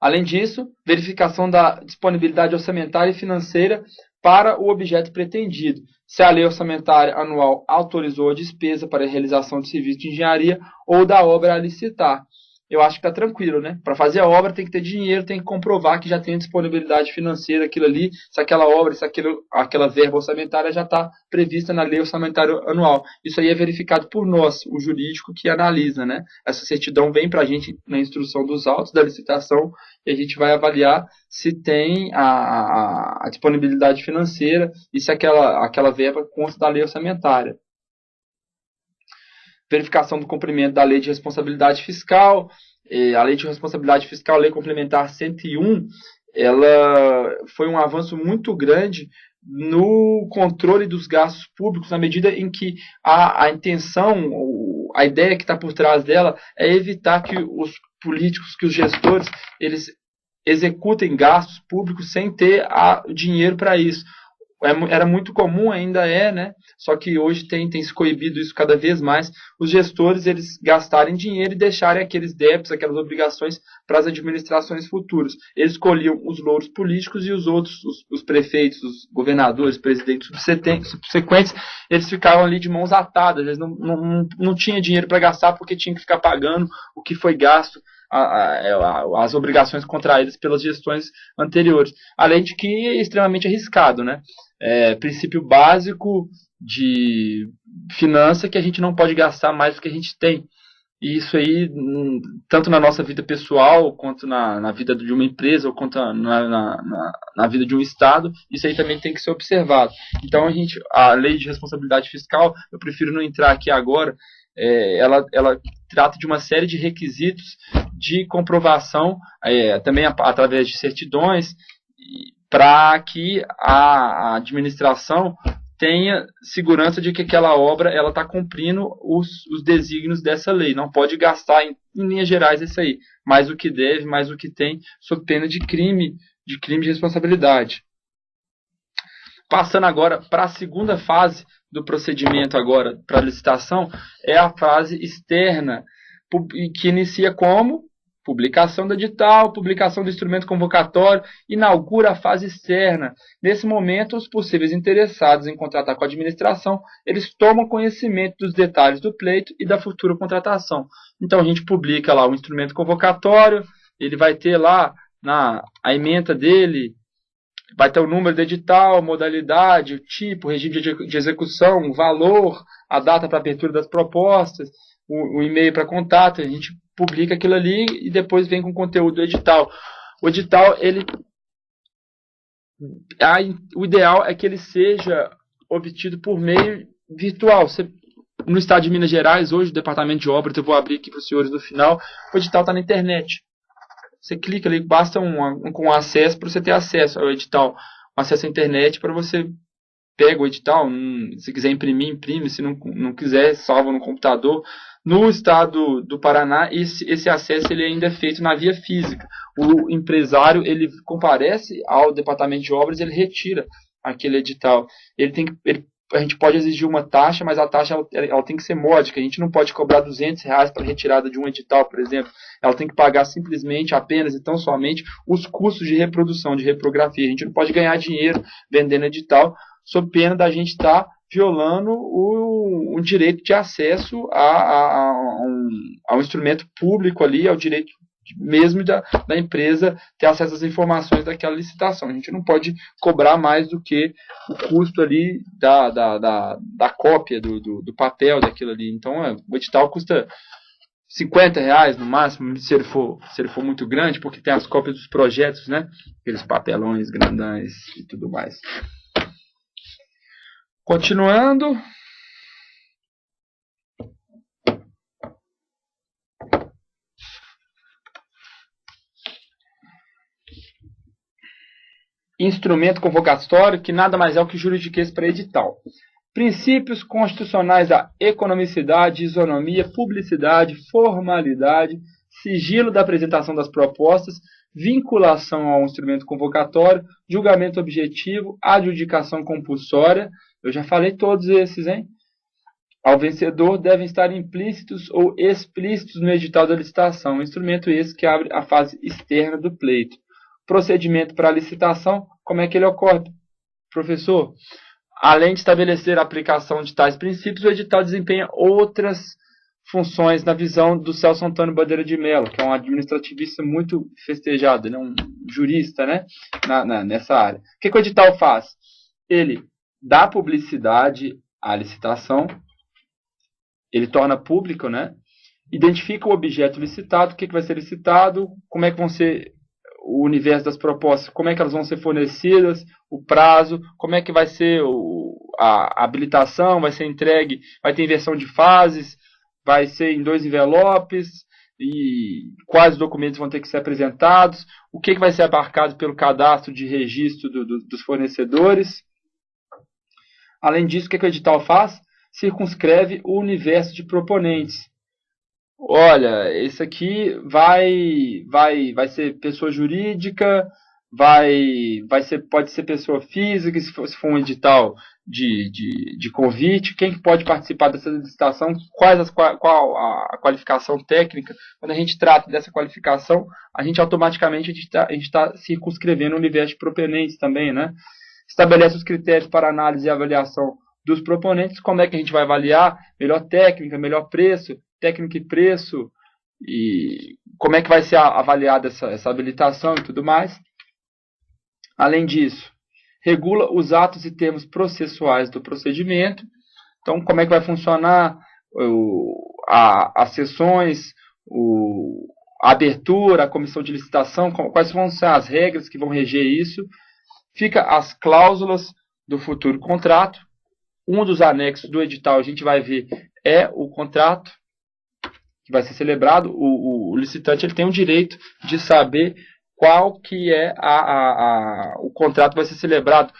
Além disso, verificação da disponibilidade orçamentária e financeira para o objeto pretendido. Se a lei orçamentária anual autorizou a despesa para a realização de serviço de engenharia ou da obra a licitar. Eu acho que está tranquilo, né? Para fazer a obra tem que ter dinheiro, tem que comprovar que já tem disponibilidade financeira, aquilo ali, se aquela obra, se aquela verba orçamentária já está prevista na lei orçamentária anual. Isso aí é verificado por nós, o jurídico que analisa, né? Essa certidão vem para a gente na instrução dos autos da licitação e a gente vai avaliar se tem a disponibilidade financeira e se aquela verba consta da lei orçamentária. Verificação do cumprimento da Lei de Responsabilidade Fiscal. A Lei de Responsabilidade Fiscal, Lei Complementar 101, ela foi um avanço muito grande no controle dos gastos públicos, na medida em que a intenção, a ideia que está por trás dela é evitar que os políticos, que os gestores, eles executem gastos públicos sem ter dinheiro para isso. Era muito comum, ainda é, né? Só que hoje tem se coibido isso cada vez mais, os gestores eles gastarem dinheiro e deixarem aqueles débitos, aquelas obrigações para as administrações futuras. Eles escolhiam os louros políticos e os outros, os prefeitos, os governadores, presidentes subsequentes, eles ficavam ali de mãos atadas, eles não tinham dinheiro para gastar porque tinham que ficar pagando o que foi gasto, as obrigações contraídas pelas gestões anteriores. Além de que é extremamente arriscado, né? Princípio básico de finança que a gente não pode gastar mais do que a gente tem. E isso aí, tanto na nossa vida pessoal, quanto na vida de uma empresa, ou quanto na vida de um Estado, isso aí também tem que ser observado. Então, a lei de responsabilidade fiscal, eu prefiro não entrar aqui agora, ela trata de uma série de requisitos de comprovação, também através de certidões, para que a administração tenha segurança de que aquela obra está cumprindo os desígnios dessa lei. Não pode gastar em linhas gerais isso aí, mais o que deve, mais o que tem, sob pena de crime de responsabilidade. Passando agora para a segunda fase do procedimento agora para a licitação, é a fase externa, que inicia como publicação do edital, publicação do instrumento convocatório, inaugura a fase externa. Nesse momento, os possíveis interessados em contratar com a administração, eles tomam conhecimento dos detalhes do pleito e da futura contratação. Então, a gente publica lá o instrumento convocatório, ele vai ter lá a ementa dele, vai ter o número do edital, modalidade, o tipo, o regime de execução, o valor, a data para abertura das propostas, o e-mail para contato. A gente publica aquilo ali e depois vem com o conteúdo do edital. O edital, o ideal é que ele seja obtido por meio virtual. No estado de Minas Gerais, hoje, o departamento de obras, eu vou abrir aqui para os senhores no final, o edital está na internet. Você clica ali, basta com acesso para você ter acesso ao edital, acesso à internet para você pega o edital, se quiser imprimir, imprime, se não quiser, salva no computador. No estado do Paraná, esse acesso ele ainda é feito na via física. O empresário ele comparece ao departamento de obras, ele retira aquele edital. A gente pode exigir uma taxa, mas a taxa ela tem que ser módica. A gente não pode cobrar R$200 para retirada de um edital, por exemplo. Ela tem que pagar simplesmente, apenas e tão somente, os custos de reprodução, de reprografia. A gente não pode ganhar dinheiro vendendo edital, sob pena da gente estar violando o direito de acesso ao instrumento público ali, ao direito mesmo da empresa ter acesso às informações daquela licitação. A gente não pode cobrar mais do que o custo ali da cópia do papel daquilo ali. Então, o edital custa R$50 no máximo, se ele for muito grande, porque tem as cópias dos projetos, né? Aqueles papelões grandões e tudo mais. Continuando. Instrumento convocatório, que nada mais é o que juridiquês para edital. Princípios constitucionais da economicidade, isonomia, publicidade, formalidade, sigilo da apresentação das propostas, vinculação ao instrumento convocatório, julgamento objetivo, adjudicação compulsória, Eu já falei todos esses, hein? Ao vencedor devem estar implícitos ou explícitos no edital da licitação, um instrumento esse que abre a fase externa do pleito. Procedimento para a licitação, como é que ele ocorre? Professor, além de estabelecer a aplicação de tais princípios, o edital desempenha outras funções na visão do Celso Antônio Bandeira de Mello, que é um administrativista muito festejado, ele é um jurista, né, nessa área. O que o edital faz? Ele dá publicidade à licitação, ele torna público, né, identifica o objeto licitado, o que vai ser licitado, como é que vão ser o universo das propostas, como é que elas vão ser fornecidas, o prazo, como é que vai ser a habilitação, vai ser entregue, vai ter inversão de fases, vai ser em 2 envelopes, e quais documentos vão ter que ser apresentados, o que vai ser abarcado pelo cadastro de registro dos fornecedores. Além disso, o que o edital faz? Circunscreve o universo de proponentes. Olha, esse aqui vai ser pessoa jurídica, pode ser pessoa física, se for um edital de convite, quem pode participar dessa licitação, qual a qualificação técnica. Quando a gente trata dessa qualificação, a gente automaticamente está circunscrevendo o universo de proponentes também, né? Estabelece os critérios para análise e avaliação dos proponentes, como é que a gente vai avaliar, melhor técnica, melhor preço, técnica e preço, e como é que vai ser avaliada essa habilitação e tudo mais. Além disso, regula os atos e termos processuais do procedimento. Então, como é que vai funcionar as sessões, a abertura, a comissão de licitação, quais vão ser as regras que vão reger isso. Fica as cláusulas do futuro contrato. Um dos anexos do edital, a gente vai ver, é o contrato que vai ser celebrado. O licitante ele tem o direito de saber qual que é o contrato que vai ser celebrado.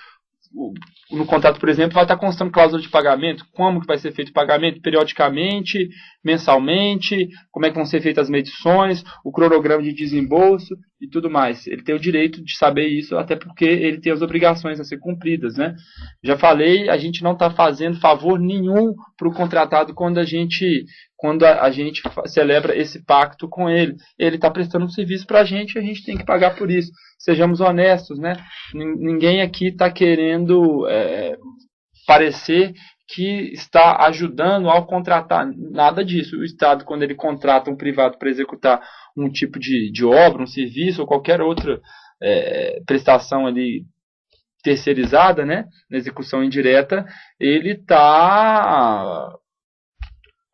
No contrato, por exemplo, vai estar constando cláusula de pagamento, como que vai ser feito o pagamento, periodicamente, mensalmente, como é que vão ser feitas as medições, o cronograma de desembolso e tudo mais. Ele tem o direito de saber isso, até porque ele tem as obrigações a ser cumpridas, né? Já falei, a gente não está fazendo favor nenhum para o contratado quando a gente celebra esse pacto com ele. Ele está prestando um serviço para a gente tem que pagar por isso. Sejamos honestos, né? Ninguém aqui está querendo parecer que está ajudando ao contratar. Nada disso. O Estado, quando ele contrata um privado para executar um tipo de obra, um serviço ou qualquer outra prestação ali terceirizada, né, na execução indireta, ele está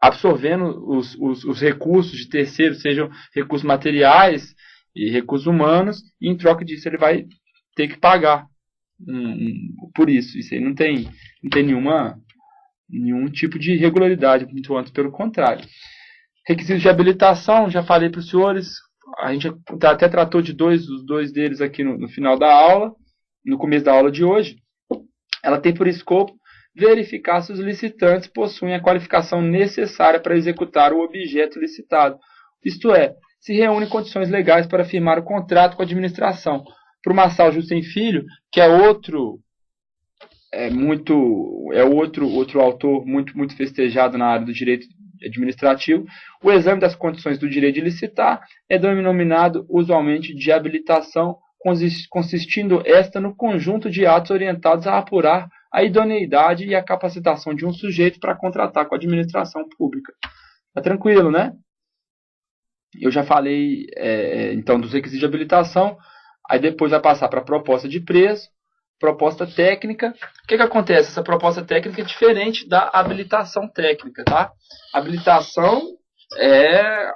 absorvendo os recursos de terceiros, sejam recursos materiais e recursos humanos, e em troca disso ele vai ter que pagar por isso. Isso aí não tem nenhum tipo de irregularidade, muito antes pelo contrário. Requisitos de habilitação, já falei para os senhores, a gente até tratou de os dois deles aqui no final da aula, no começo da aula de hoje. Ela tem por escopo verificar se os licitantes possuem a qualificação necessária para executar o objeto licitado. Isto é, se reúnem condições legais para firmar o contrato com a administração. Para o Marçal Justen Filho, que é outro autor muito festejado na área do direito administrativo, o exame das condições do direito de licitar é denominado usualmente de habilitação, consistindo esta no conjunto de atos orientados a apurar a idoneidade e a capacitação de um sujeito para contratar com a administração pública. Tá tranquilo, né? Eu já falei, então, dos requisitos de habilitação, aí depois vai passar para a proposta de preço, proposta técnica. O que acontece? Essa proposta técnica é diferente da habilitação técnica, tá? Habilitação é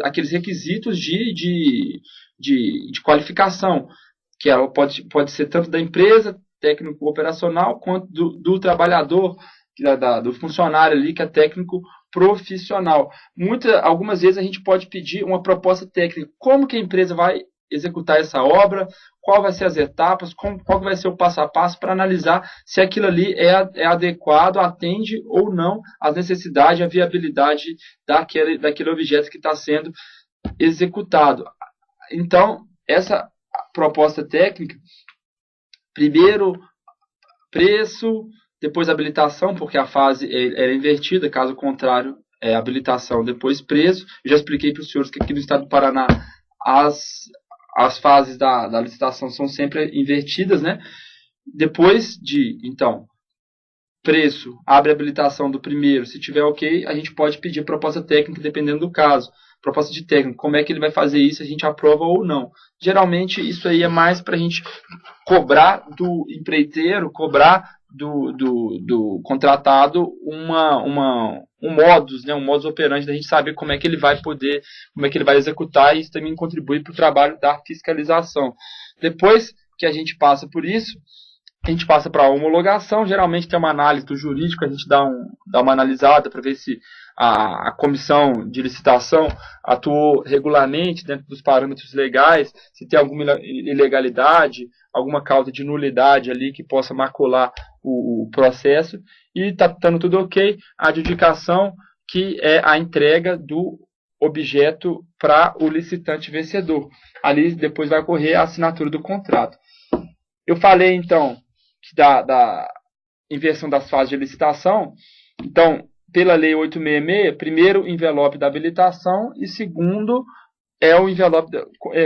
aqueles requisitos de qualificação, que ela pode ser tanto da empresa, técnico operacional, quanto do trabalhador, do funcionário ali, que é técnico profissional. Algumas vezes a gente pode pedir uma proposta técnica. Como que a empresa vai executar essa obra, qual vai ser as etapas, qual vai ser o passo a passo para analisar se aquilo ali é adequado, atende ou não às necessidades e à viabilidade daquele objeto que está sendo executado. Então, essa proposta técnica, primeiro, preço, Depois habilitação, porque a fase era invertida, caso contrário, habilitação, depois preço. Eu já expliquei para os senhores que aqui no estado do Paraná as fases da licitação são sempre invertidas, né? Depois de, então, preço, abre a habilitação do primeiro. Se tiver ok, a gente pode pedir proposta técnica, dependendo do caso. Proposta de técnico, como é que ele vai fazer isso, a gente aprova ou não. Geralmente, isso aí é mais para a gente cobrar do empreiteiro, cobrar do contratado um modus, né, um modus operandi da gente saber como é que ele vai poder, como é que ele vai executar, e isso também contribui para o trabalho da fiscalização. Depois que a gente passa por isso, a gente passa para a homologação. Geralmente tem uma análise do jurídico, a gente dá uma analisada para ver se a comissão de licitação atuou regularmente dentro dos parâmetros legais, se tem alguma ilegalidade, alguma causa de nulidade ali que possa macular o processo, e está estando tudo ok. A adjudicação, que é a entrega do objeto para o licitante vencedor. Ali depois vai ocorrer a assinatura do contrato. Eu falei então da inversão das fases de licitação. Então, pela Lei 866, primeiro envelope da habilitação e segundo é o envelope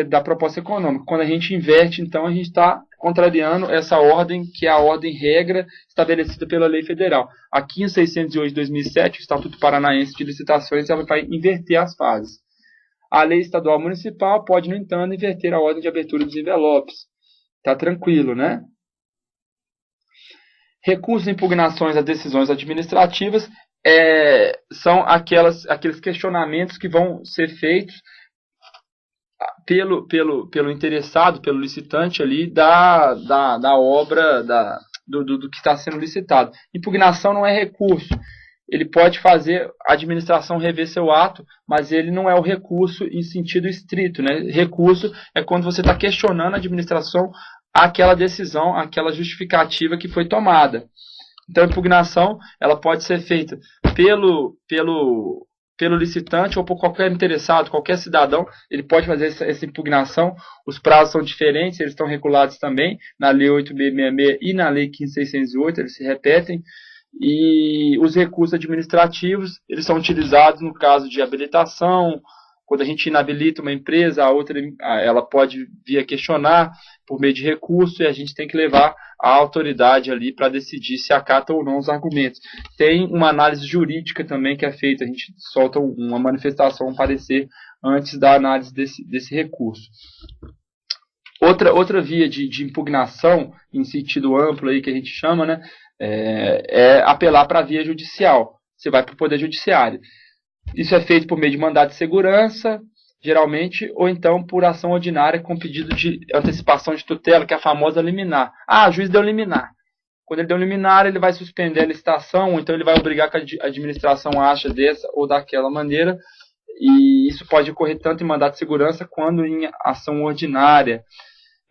da proposta econômica. Quando a gente inverte, então, a gente está contrariando essa ordem, que é a ordem regra estabelecida pela lei federal. A 15608 de 2007, o Estatuto Paranaense de Licitações, ela vai inverter as fases. A lei estadual municipal pode, no entanto, inverter a ordem de abertura dos envelopes. Tá tranquilo, né? Recursos e impugnações às decisões administrativas são aqueles questionamentos que vão ser feitos pelo interessado, pelo licitante ali da obra, do que está sendo licitado. Impugnação não é recurso. Ele pode fazer a administração rever seu ato, mas ele não é o recurso em sentido estrito, né? Recurso é quando você está questionando a administração, aquela decisão, aquela justificativa que foi tomada. Então, a impugnação ela pode ser feita pelo licitante ou por qualquer interessado, qualquer cidadão, ele pode fazer essa impugnação. Os prazos são diferentes, eles estão regulados também na Lei 8.666 e na Lei 15.608, eles se repetem. E os recursos administrativos, eles são utilizados no caso de habilitação. Quando a gente inabilita uma empresa, a outra ela pode vir a questionar por meio de recurso, e a gente tem que levar a autoridade ali para decidir se acata ou não os argumentos. Tem uma análise jurídica também que é feita, a gente solta uma manifestação, um parecer, antes da análise desse recurso. Outra via de impugnação, em sentido amplo aí que a gente chama, né, é apelar para a via judicial. Você vai para o Poder Judiciário. Isso é feito por meio de mandado de segurança, geralmente, ou então por ação ordinária com pedido de antecipação de tutela, que é a famosa liminar. Ah, o juiz deu liminar. Quando ele deu liminar, ele vai suspender a licitação, ou então ele vai obrigar que a administração ache dessa ou daquela maneira, e isso pode ocorrer tanto em mandado de segurança quanto em ação ordinária.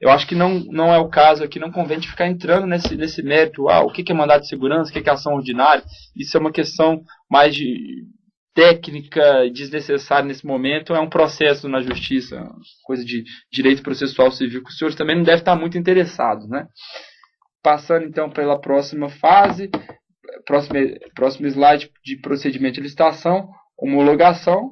Eu acho que não é o caso aqui, não convém ficar entrando nesse mérito. O que é mandado de segurança, o que é ação ordinária. Isso é uma questão mais de técnica desnecessária nesse momento. É um processo na justiça, coisa de direito processual civil, que os senhores também não devem estar muito interessados, né? Passando então pela próxima fase, próximo slide de procedimento de licitação, homologação,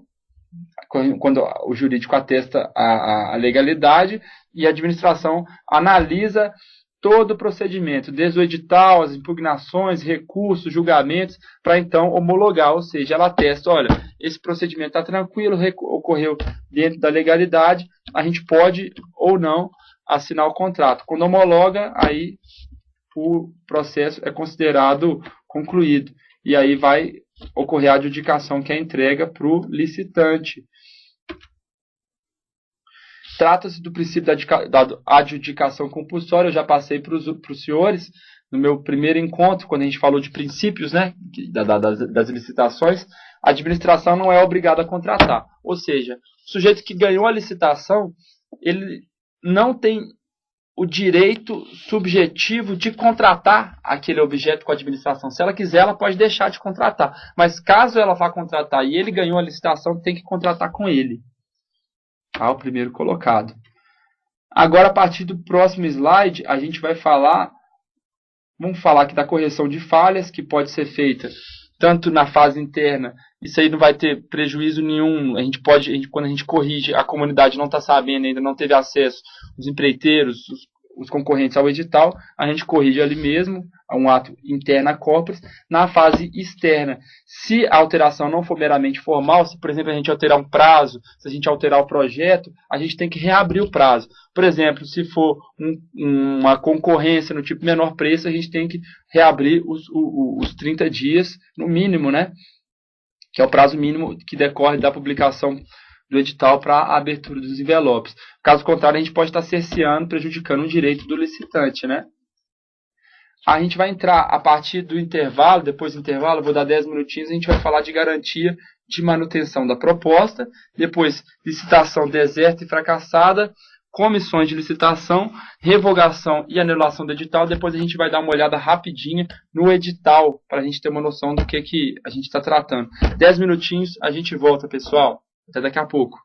quando o jurídico atesta a legalidade, e a administração analisa todo o procedimento, desde o edital, as impugnações, recursos, julgamentos, para então homologar, ou seja, ela atesta, olha, esse procedimento está tranquilo, ocorreu dentro da legalidade, a gente pode ou não assinar o contrato. Quando homologa, aí o processo é considerado concluído, e aí vai ocorrer a adjudicação, que é a entrega para o licitante. Trata-se do princípio da adjudicação compulsória. Eu já passei para os senhores no meu primeiro encontro, quando a gente falou de princípios, né, das licitações. A administração não é obrigada a contratar. Ou seja, o sujeito que ganhou a licitação, ele não tem o direito subjetivo de contratar aquele objeto com a administração. Se ela quiser, ela pode deixar de contratar. Mas caso ela vá contratar e ele ganhou a licitação, tem que contratar com ele. O primeiro colocado. Agora, a partir do próximo slide, a gente vai falar Vamos falar aqui da correção de falhas, que pode ser feita tanto na fase interna, isso aí não vai ter prejuízo nenhum. Quando a gente corrige, a comunidade não está sabendo, ainda não teve acesso, os empreiteiros, os concorrentes ao edital, a gente corrige ali mesmo, a um ato interno à corporis. Na fase externa, se a alteração não for meramente formal, se por exemplo a gente alterar um prazo, se a gente alterar o projeto, a gente tem que reabrir o prazo. Por exemplo, se for uma concorrência no tipo menor preço, a gente tem que reabrir os 30 dias, no mínimo, né? Que é o prazo mínimo que decorre da publicação do edital para a abertura dos envelopes. Caso contrário, a gente pode estar cerceando, prejudicando o direito do licitante, né? A gente vai entrar a partir do intervalo, depois do intervalo, vou dar 10 minutinhos, a gente vai falar de garantia de manutenção da proposta, depois licitação deserta e fracassada, comissões de licitação, revogação e anulação do edital, depois a gente vai dar uma olhada rapidinha no edital, para a gente ter uma noção do que a gente está tratando. 10 minutinhos, a gente volta, pessoal. Até daqui a pouco.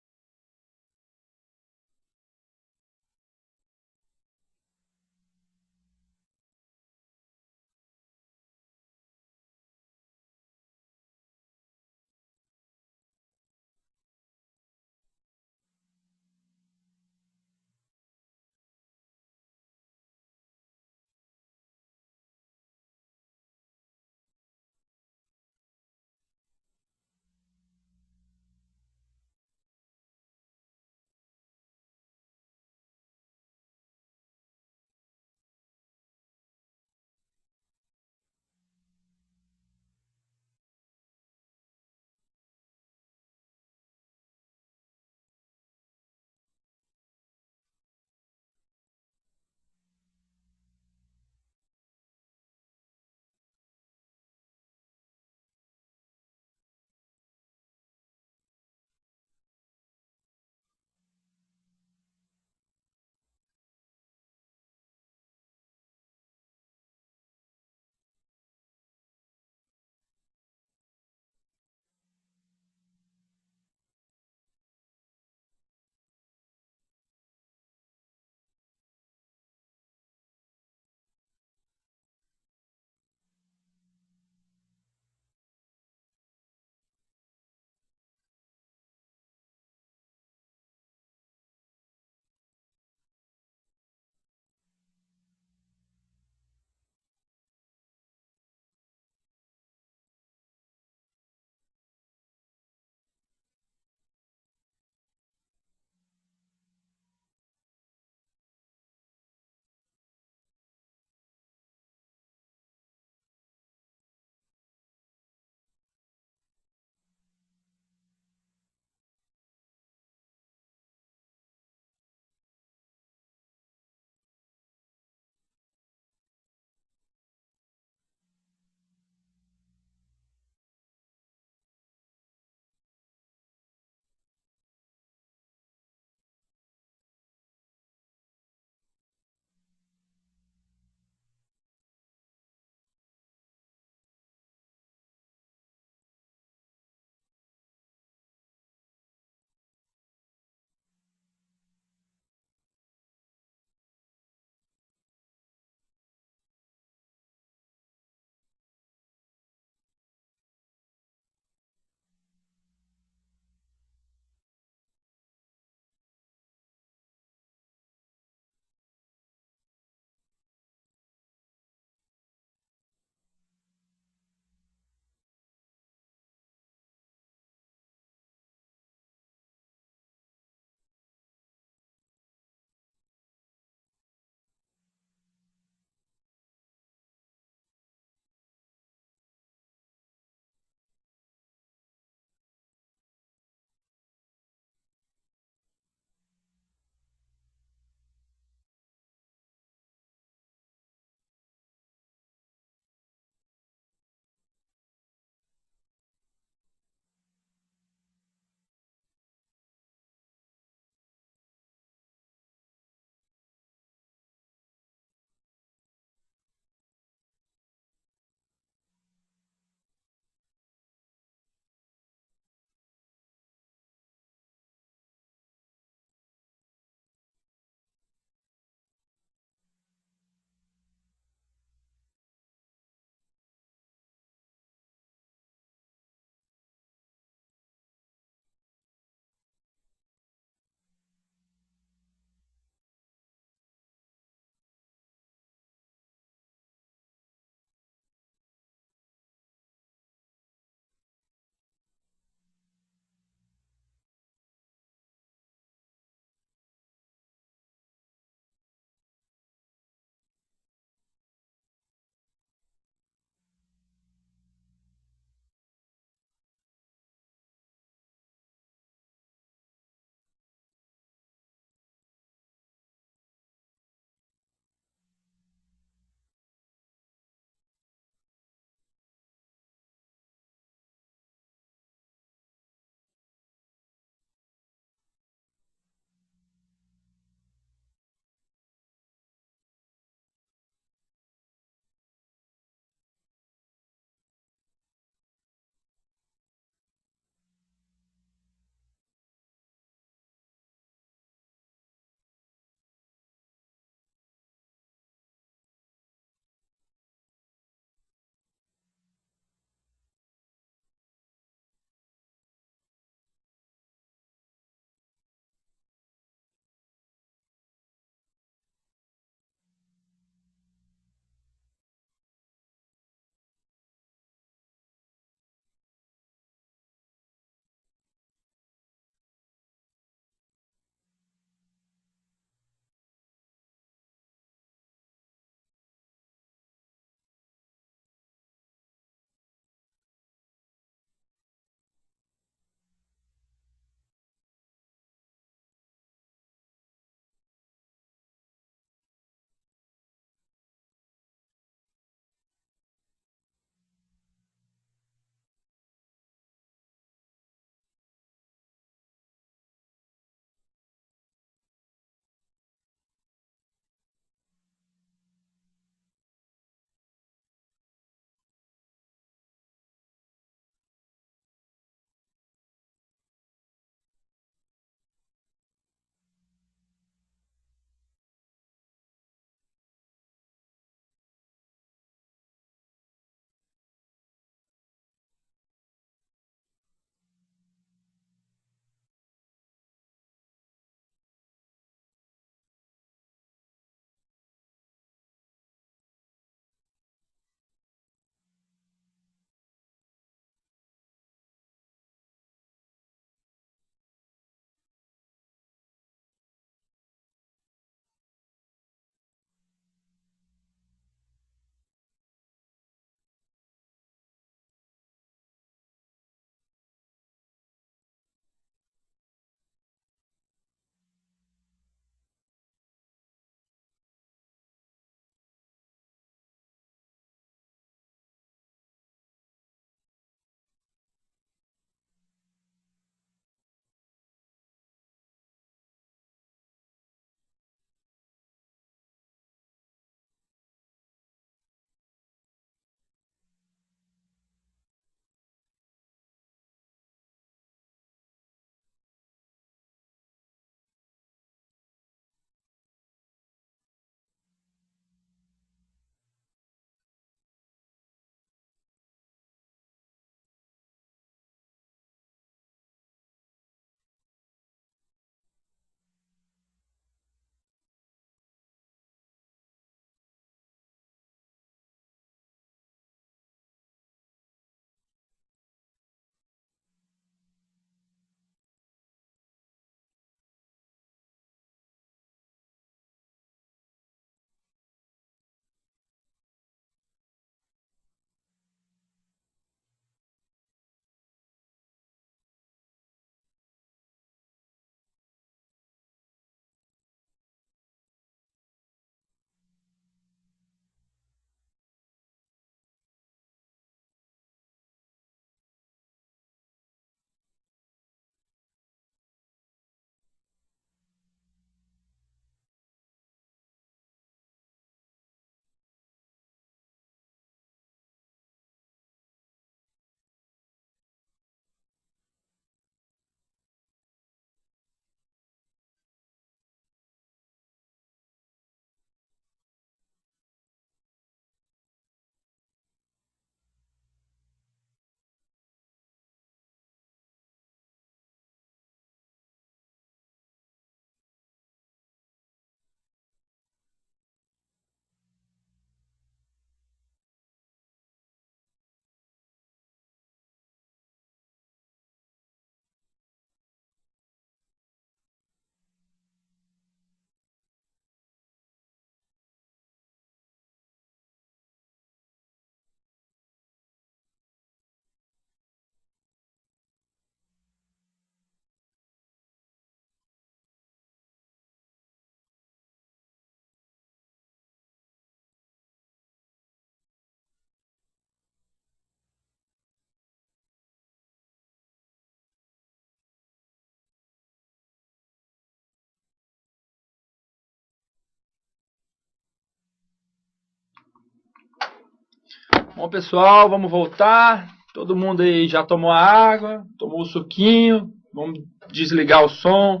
Bom, pessoal, vamos voltar. Todo mundo aí já tomou a água, tomou o suquinho. Vamos desligar o som,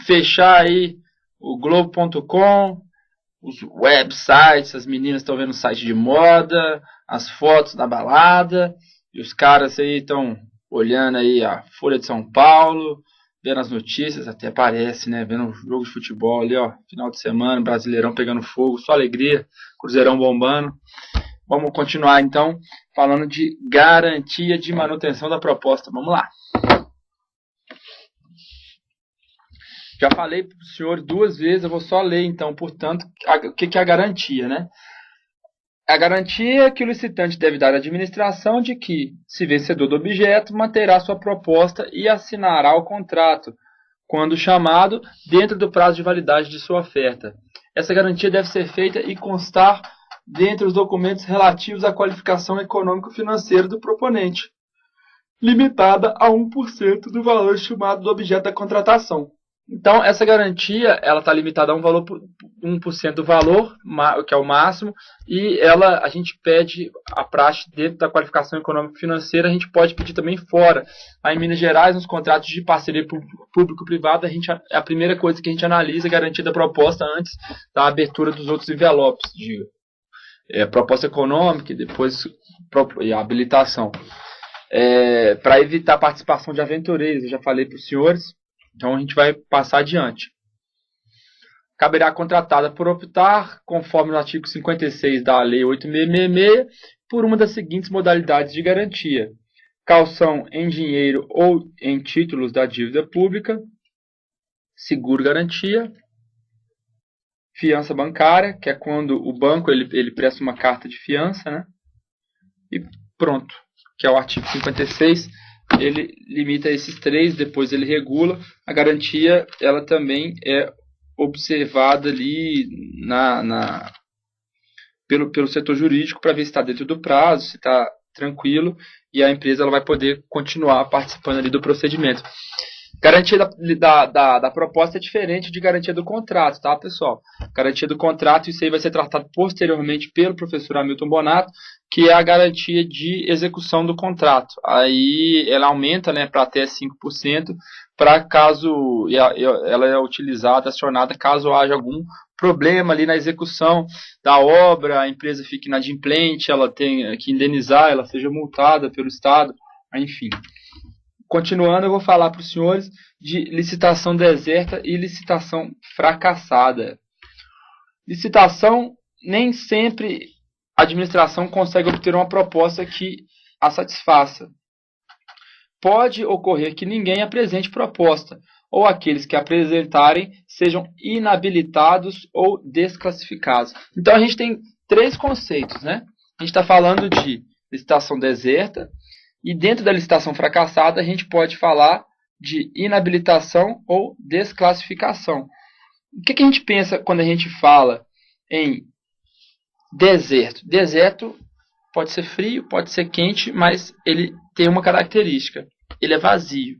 fechar aí o Globo.com, os websites. As meninas estão vendo o site de moda, as fotos da balada. E os caras aí estão olhando aí a Folha de São Paulo, vendo as notícias, até parece, né? Vendo o jogo de futebol ali, ó. Final de semana, Brasileirão pegando fogo, só alegria, Cruzeirão bombando. Vamos continuar então falando de garantia de manutenção da proposta. Vamos lá. Já falei para o senhor 2 vezes, eu vou só ler então, portanto, o que é a garantia, né? A garantia é que o licitante deve dar à administração de que, se vencedor do objeto, manterá sua proposta e assinará o contrato, quando chamado, dentro do prazo de validade de sua oferta. Essa garantia deve ser feita e constar dentre os documentos relativos à qualificação econômico-financeira do proponente, limitada a 1% do valor estimado do objeto da contratação. Então, essa garantia ela está limitada a 1% do valor, que é o máximo, e a gente pede a praxe dentro da qualificação econômico-financeira, a gente pode pedir também fora. Lá em Minas Gerais, nos contratos de parceria público-privada, é a primeira coisa que a gente analisa a garantia da proposta antes da abertura dos outros envelopes, proposta econômica e depois a habilitação. Para evitar a participação de aventureiros, eu já falei para os senhores, então a gente vai passar adiante. Caberá contratada por optar, conforme o artigo 56 da Lei 8.666, por uma das seguintes modalidades de garantia: caução em dinheiro ou em títulos da dívida pública, seguro-garantia, fiança bancária, que é quando o banco ele presta uma carta de fiança, né? E pronto, que é o artigo 56, ele limita esses 3, depois ele regula. A garantia, ela também é observada ali pelo setor jurídico para ver se está dentro do prazo, se está tranquilo, e a empresa ela vai poder continuar participando ali do procedimento. Garantia da proposta é diferente de garantia do contrato, tá, pessoal? Garantia do contrato, isso aí vai ser tratado posteriormente pelo professor Hamilton Bonato, que é a garantia de execução do contrato. Aí ela aumenta, né, para até 5%, para caso ela é utilizada, acionada, caso haja algum problema ali na execução da obra, a empresa fique inadimplente, ela tenha que indenizar, ela seja multada pelo Estado, enfim. Continuando, eu vou falar para os senhores de licitação deserta e licitação fracassada. Licitação, nem sempre a administração consegue obter uma proposta que a satisfaça. Pode ocorrer que ninguém apresente proposta, ou aqueles que apresentarem sejam inabilitados ou desclassificados. Então a gente tem 3 conceitos, né? A gente está falando de licitação deserta, e dentro da licitação fracassada, a gente pode falar de inabilitação ou desclassificação. O que a gente pensa quando a gente fala em deserto? Deserto pode ser frio, pode ser quente, mas ele tem uma característica. Ele é vazio.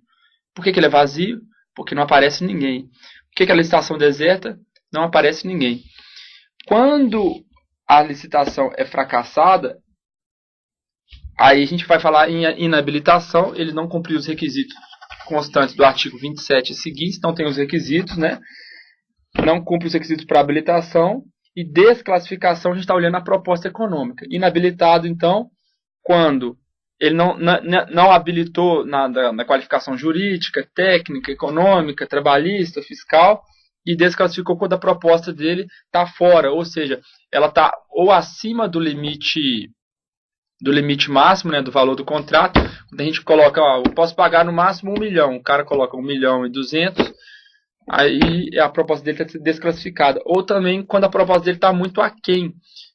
Por que ele é vazio? Porque não aparece ninguém. O que é a licitação deserta? Não aparece ninguém. Quando a licitação é fracassada, aí a gente vai falar em inabilitação, ele não cumpriu os requisitos constantes do artigo 27 e seguintes, não tem os requisitos, né? Não cumpre os requisitos para habilitação. E desclassificação, a gente está olhando a proposta econômica. Inabilitado, então, quando ele não habilitou na qualificação jurídica, técnica, econômica, trabalhista, fiscal, e desclassificou quando a proposta dele está fora, ou seja, ela está ou acima do limite máximo, né, do valor do contrato. Quando a gente coloca, eu posso pagar no máximo 1 milhão, o cara coloca 1.200.000, aí a proposta dele está desclassificada. Ou também quando a proposta dele está muito aquém,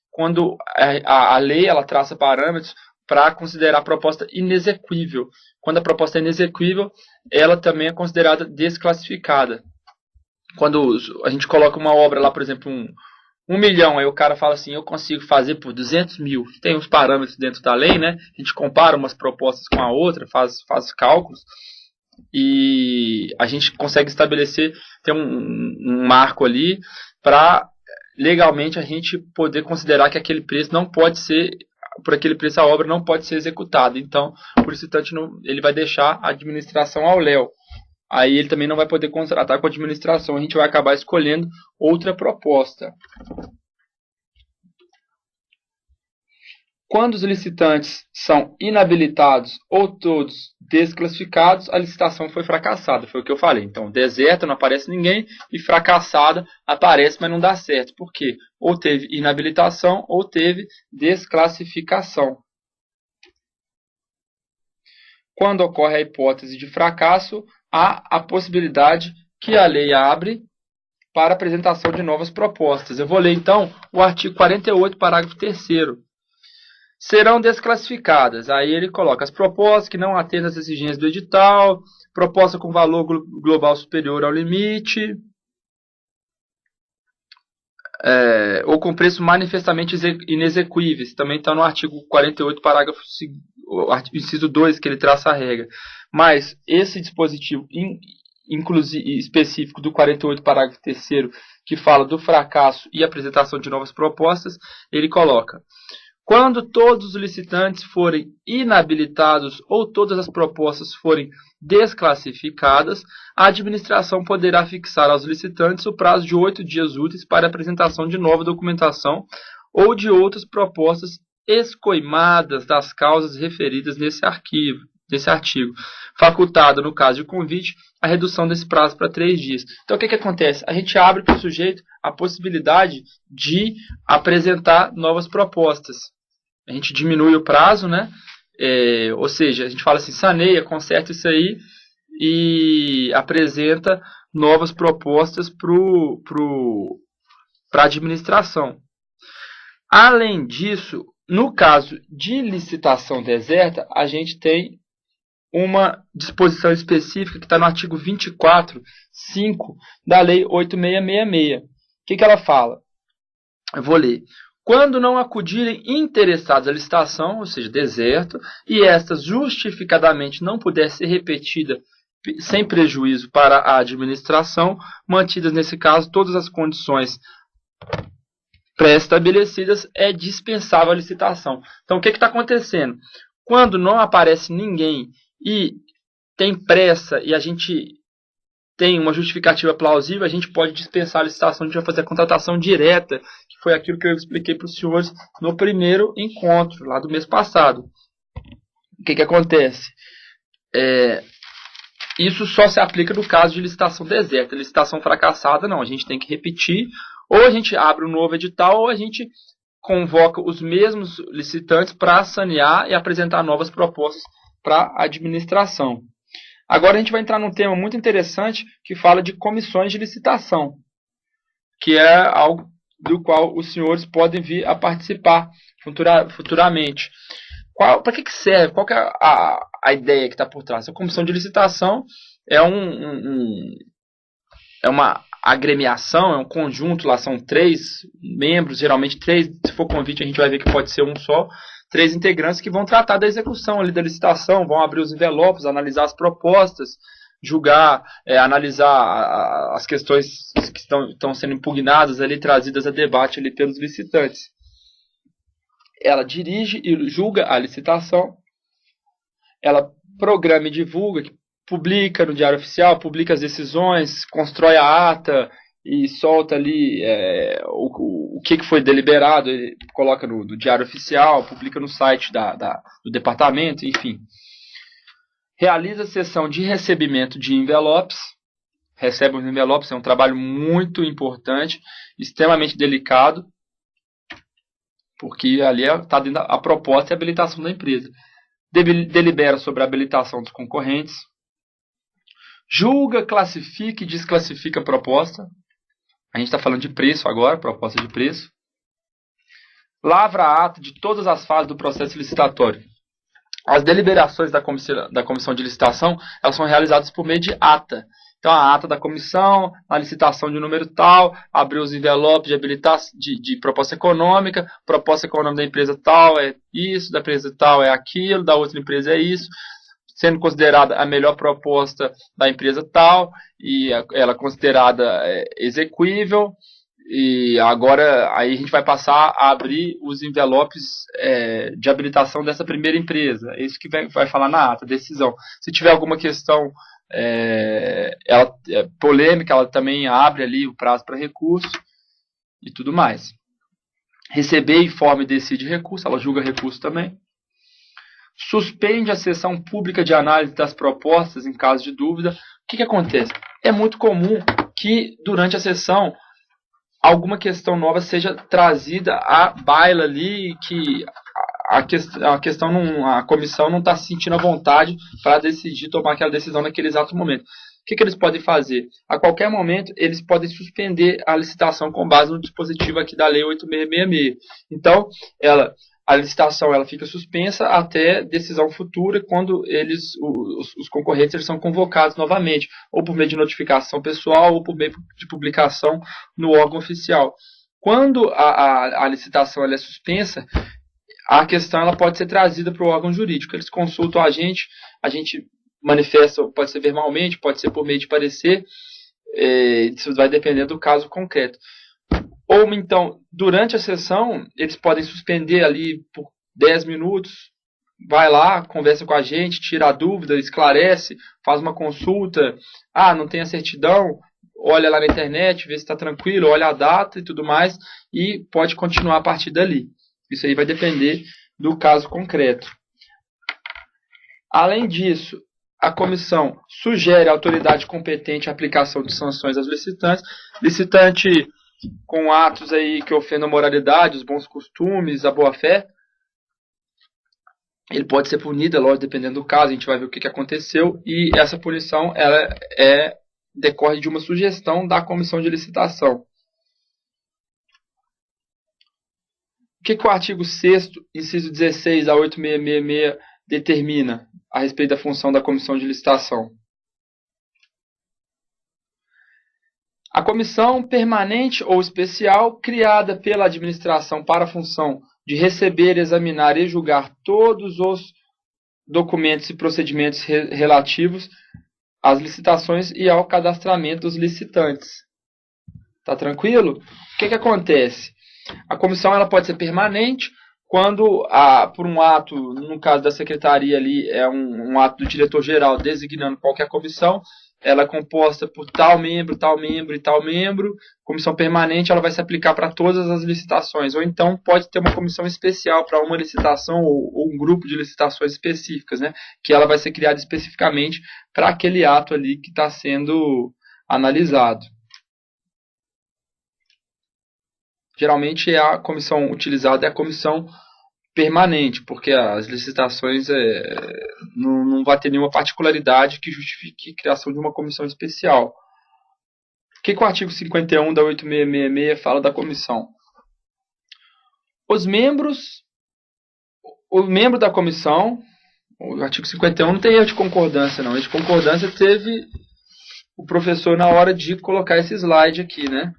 quando a lei ela traça parâmetros para considerar a proposta inexequível. Quando a proposta é inexequível, ela também é considerada desclassificada. Quando a gente coloca uma obra lá, por exemplo, 1 milhão, aí o cara fala assim, eu consigo fazer por 200.000. Tem uns parâmetros dentro da lei, né? A gente compara umas propostas com a outra, faz cálculos, e a gente consegue estabelecer, tem um marco ali, para legalmente a gente poder considerar que aquele preço não pode ser por aquele preço a obra não pode ser executada. Então, o licitante não, ele vai deixar a administração ao léu. Aí ele também não vai poder contratar com a administração. A gente vai acabar escolhendo outra proposta. Quando os licitantes são inabilitados ou todos desclassificados, a licitação foi fracassada. Foi o que eu falei. Então, deserta, não aparece ninguém, e fracassada aparece, mas não dá certo. Por quê? Ou teve inabilitação ou teve desclassificação. Quando ocorre a hipótese de fracasso, há a possibilidade que a lei abre para apresentação de novas propostas. Eu vou ler, então, o artigo 48, parágrafo 3º. Serão desclassificadas. Aí ele coloca as propostas que não atendem às exigências do edital, proposta com valor global superior ao limite, ou com preço manifestamente inexequíveis. Também está no artigo 48, parágrafo inciso 2, que ele traça a regra. Mas esse dispositivo específico do 48, parágrafo 3º, que fala do fracasso e apresentação de novas propostas, ele coloca: quando todos os licitantes forem inabilitados ou todas as propostas forem desclassificadas, a administração poderá fixar aos licitantes o prazo de 8 dias úteis para a apresentação de nova documentação ou de outras propostas escoimadas das causas referidas nesse artigo, facultada, no caso de convite, a redução desse prazo para 3 dias. Então, o que acontece? A gente abre para o sujeito a possibilidade de apresentar novas propostas. A gente diminui o prazo, né? Ou seja, a gente fala assim, saneia, conserta isso aí e apresenta novas propostas para a administração. Além disso, no caso de licitação deserta, a gente tem uma disposição específica que está no artigo 24, 5 da Lei 8666. O que ela fala? Eu vou ler. Quando não acudirem interessados à licitação, ou seja, deserto, e esta justificadamente não puder ser repetida sem prejuízo para a administração, mantidas nesse caso todas as condições pré-estabelecidas, é dispensável a licitação. Então, o que está acontecendo? Quando não aparece ninguém e tem pressa e a gente tem uma justificativa plausível, a gente pode dispensar a licitação, a gente vai fazer a contratação direta, que foi aquilo que eu expliquei para os senhores no primeiro encontro, lá do mês passado. O que acontece? Isso só se aplica no caso de licitação deserta. Licitação fracassada, não, a gente tem que repetir, ou a gente abre um novo edital, ou a gente convoca os mesmos licitantes para sanear e apresentar novas propostas para a administração. Agora a gente vai entrar num tema muito interessante que fala de comissões de licitação, que é algo do qual os senhores podem vir a participar futuramente. Para que serve? Qual que é a ideia que está por trás? A comissão de licitação é uma agremiação, é um conjunto, lá são 3 membros, geralmente 3, se for convite a gente vai ver que pode ser um só, 3 integrantes que vão tratar da execução ali da licitação, vão abrir os envelopes, analisar as propostas, julgar, analisar as questões que estão sendo impugnadas ali, trazidas a debate ali pelos licitantes. Ela dirige e julga a licitação, ela programa e divulga, publica no Diário Oficial, publica as decisões, constrói a ata e solta ali o que foi deliberado, ele coloca no Diário Oficial, publica no site do departamento, enfim. Realiza a sessão de recebimento de envelopes, recebe os envelopes, é um trabalho muito importante, extremamente delicado, porque ali está dentro a proposta e a habilitação da empresa. Delibera sobre a habilitação dos concorrentes, julga, classifica e desclassifica a proposta. A gente está falando de preço agora, proposta de preço. Lavra a ata de todas as fases do processo licitatório. As deliberações da comissão de licitação, elas são realizadas por meio de ata. Então, a ata da comissão, a licitação de número tal, abriu os envelopes de proposta econômica da empresa tal é isso, da empresa tal é aquilo, da outra empresa é isso, sendo considerada a melhor proposta da empresa tal, e ela considerada exequível, E agora aí a gente vai passar a abrir os envelopes de habilitação dessa primeira empresa. É isso que vai falar na ata, decisão. Se tiver alguma questão polêmica, ela também abre ali o prazo para recurso e tudo mais. Receber, informe e decide recurso, ela julga recurso também. Suspende a sessão pública de análise das propostas em caso de dúvida. O que acontece? É muito comum que durante a sessão alguma questão nova seja trazida à baila ali, que a comissão não está se sentindo à vontade para decidir, tomar aquela decisão naquele exato momento. O que eles podem fazer? A qualquer momento, eles podem suspender a licitação com base no dispositivo aqui da Lei 8666. Então, a licitação ela fica suspensa até decisão futura, quando os concorrentes eles são convocados novamente, ou por meio de notificação pessoal, ou por meio de publicação no órgão oficial. Quando a licitação ela é suspensa, a questão ela pode ser trazida para o órgão jurídico. Eles consultam a gente manifesta, pode ser verbalmente, pode ser por meio de parecer, isso vai depender do caso concreto. Ou então, durante a sessão, eles podem suspender ali por 10 minutos, vai lá, conversa com a gente, tira a dúvida, esclarece, faz uma consulta, não tem a certidão, olha lá na internet, vê se está tranquilo, olha a data e tudo mais, e pode continuar a partir dali. Isso aí vai depender do caso concreto. Além disso, a comissão sugere à autoridade competente a aplicação de sanções aos licitantes. Licitante com atos aí que ofendam a moralidade, os bons costumes, a boa-fé, ele pode ser punido, lógico, dependendo do caso, a gente vai ver o que aconteceu, e essa punição ela decorre de uma sugestão da comissão de licitação. O que o artigo 6º, inciso 16 da 8666 determina a respeito da função da comissão de licitação? A comissão permanente ou especial, criada pela administração para a função de receber, examinar e julgar todos os documentos e procedimentos relativos às licitações e ao cadastramento dos licitantes. Tá tranquilo? O que acontece? A comissão ela pode ser permanente quando, por um ato, no caso da secretaria ali, é um ato do diretor-geral designando qualquer comissão, ela é composta por tal membro e tal membro. Comissão permanente ela vai se aplicar para todas as licitações, ou então pode ter uma comissão especial para uma licitação ou um grupo de licitações específicas, né, que ela vai ser criada especificamente para aquele ato ali que está sendo analisado. Geralmente a comissão utilizada é a comissão permanente, porque as licitações não vai ter nenhuma particularidade que justifique a criação de uma comissão especial. O que o artigo 51 da 8666 fala da comissão? O membro da comissão, o artigo 51 não tem erro de concordância, não. Erro de concordância teve o professor na hora de colocar esse slide aqui, né?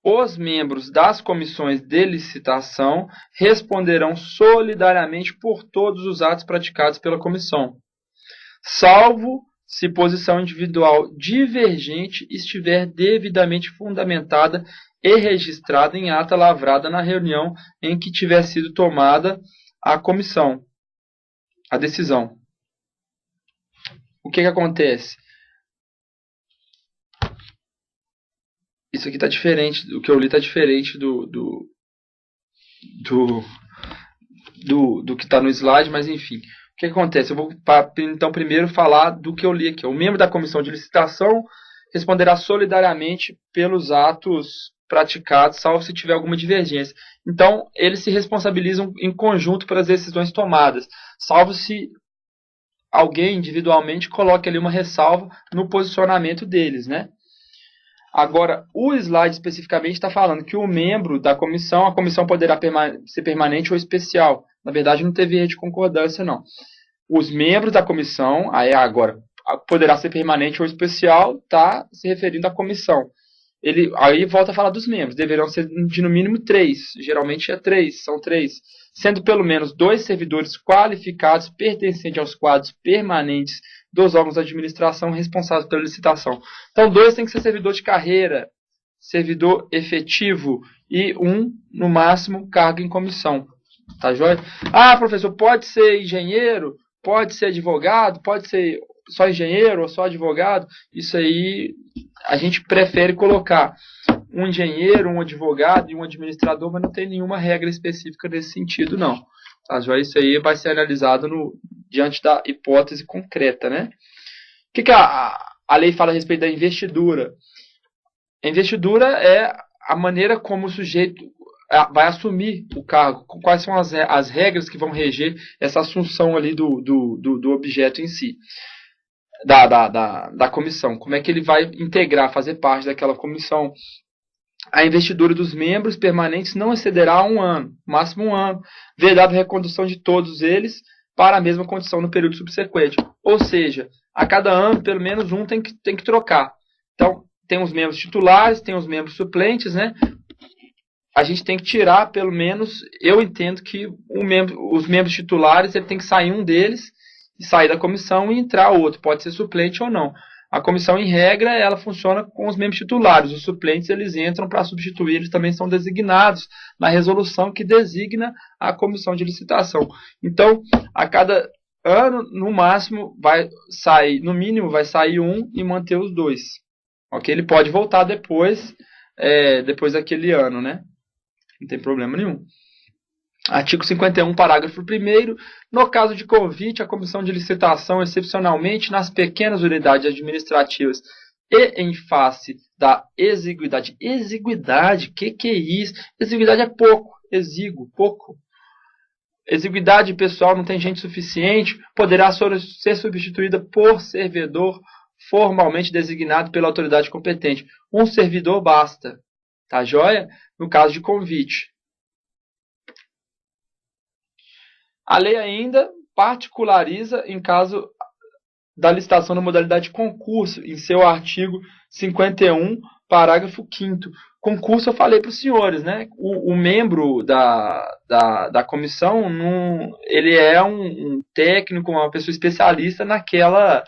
Os membros das comissões de licitação responderão solidariamente por todos os atos praticados pela comissão, salvo se posição individual divergente estiver devidamente fundamentada e registrada em ata lavrada na reunião em que tiver sido tomada a decisão. O que acontece? Isso aqui está diferente, o que eu li está diferente do que está no slide, mas enfim. O que acontece? Eu vou então primeiro falar do que eu li aqui. O membro da comissão de licitação responderá solidariamente pelos atos praticados, salvo se tiver alguma divergência. Então, eles se responsabilizam em conjunto pelas decisões tomadas, salvo se alguém individualmente coloque ali uma ressalva no posicionamento deles, né? Agora, o slide especificamente está falando que o membro da comissão, a comissão poderá ser permanente ou especial. Na verdade, não teve erro de concordância, não. Os membros da comissão, agora, poderá ser permanente ou especial, está se referindo à comissão. Aí volta a falar dos membros, deverão ser de no mínimo 3, geralmente são 3. sendo pelo menos 2 servidores qualificados pertencentes aos quadros permanentes dos órgãos de administração responsáveis pela licitação. Então, 2 tem que ser servidor de carreira, servidor efetivo e 1, no máximo, cargo em comissão. Tá joia? Ah, professor, pode ser engenheiro, pode ser advogado, pode ser só engenheiro ou só advogado? Isso aí a gente prefere colocar um engenheiro, um advogado e um administrador, mas não tem nenhuma regra específica nesse sentido, não. Tá joia? Isso aí vai ser analisado diante da hipótese concreta, né? O que a lei fala a respeito da investidura? A investidura é a maneira como o sujeito vai assumir o cargo, quais são as regras que vão reger essa assunção ali do objeto em si, da comissão, como é que ele vai integrar, fazer parte daquela comissão. A investidura dos membros permanentes não excederá 1 ano, máximo 1 ano, vedado a recondução de todos eles para a mesma condição no período subsequente. Ou seja, a cada ano, pelo menos um tem que trocar. Então, tem os membros titulares, tem os membros suplentes, né? A gente tem que tirar, pelo menos, eu entendo que os membros titulares, ele tem que sair um deles, e sair da comissão e entrar outro, pode ser suplente ou não. A comissão, em regra, ela funciona com os membros titulares. Os suplentes, eles entram para substituir, eles também são designados na resolução que designa a comissão de licitação. Então, a cada ano, no máximo, vai sair, no mínimo, vai sair um e manter os 2. Ok? Ele pode voltar depois daquele ano, né? Não tem problema nenhum. Artigo 51, parágrafo 1º. No caso de convite, a comissão de licitação, excepcionalmente nas pequenas unidades administrativas e em face da exiguidade. Exiguidade, que é isso? Exiguidade é pouco, exíguo, pouco. Exiguidade pessoal, não tem gente suficiente, poderá ser substituída por servidor formalmente designado pela autoridade competente. Um servidor basta. Tá joia? No caso de convite. A lei ainda particulariza em caso da licitação na modalidade de concurso, em seu artigo 51, parágrafo 5º. Concurso eu falei para os senhores, né? O membro da comissão, ele é um técnico, uma pessoa especialista naquela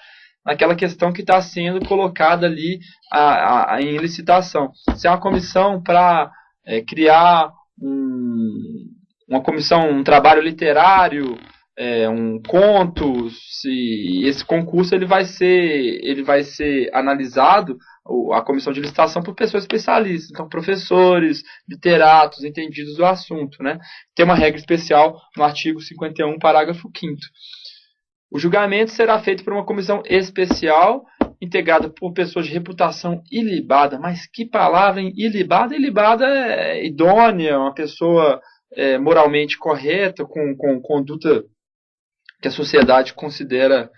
questão que está sendo colocada ali em licitação. Se é uma comissão para criar uma comissão, um trabalho literário, um conto, se esse concurso ele vai ser analisado, a comissão de licitação, por pessoas especialistas, então professores, literatos, entendidos do assunto, né? Tem uma regra especial no artigo 51, parágrafo 5º. O julgamento será feito por uma comissão especial, integrada por pessoas de reputação ilibada. Mas que palavra, hein? Ilibada? Ilibada é idônea, uma pessoa moralmente correta, com conduta que a sociedade considera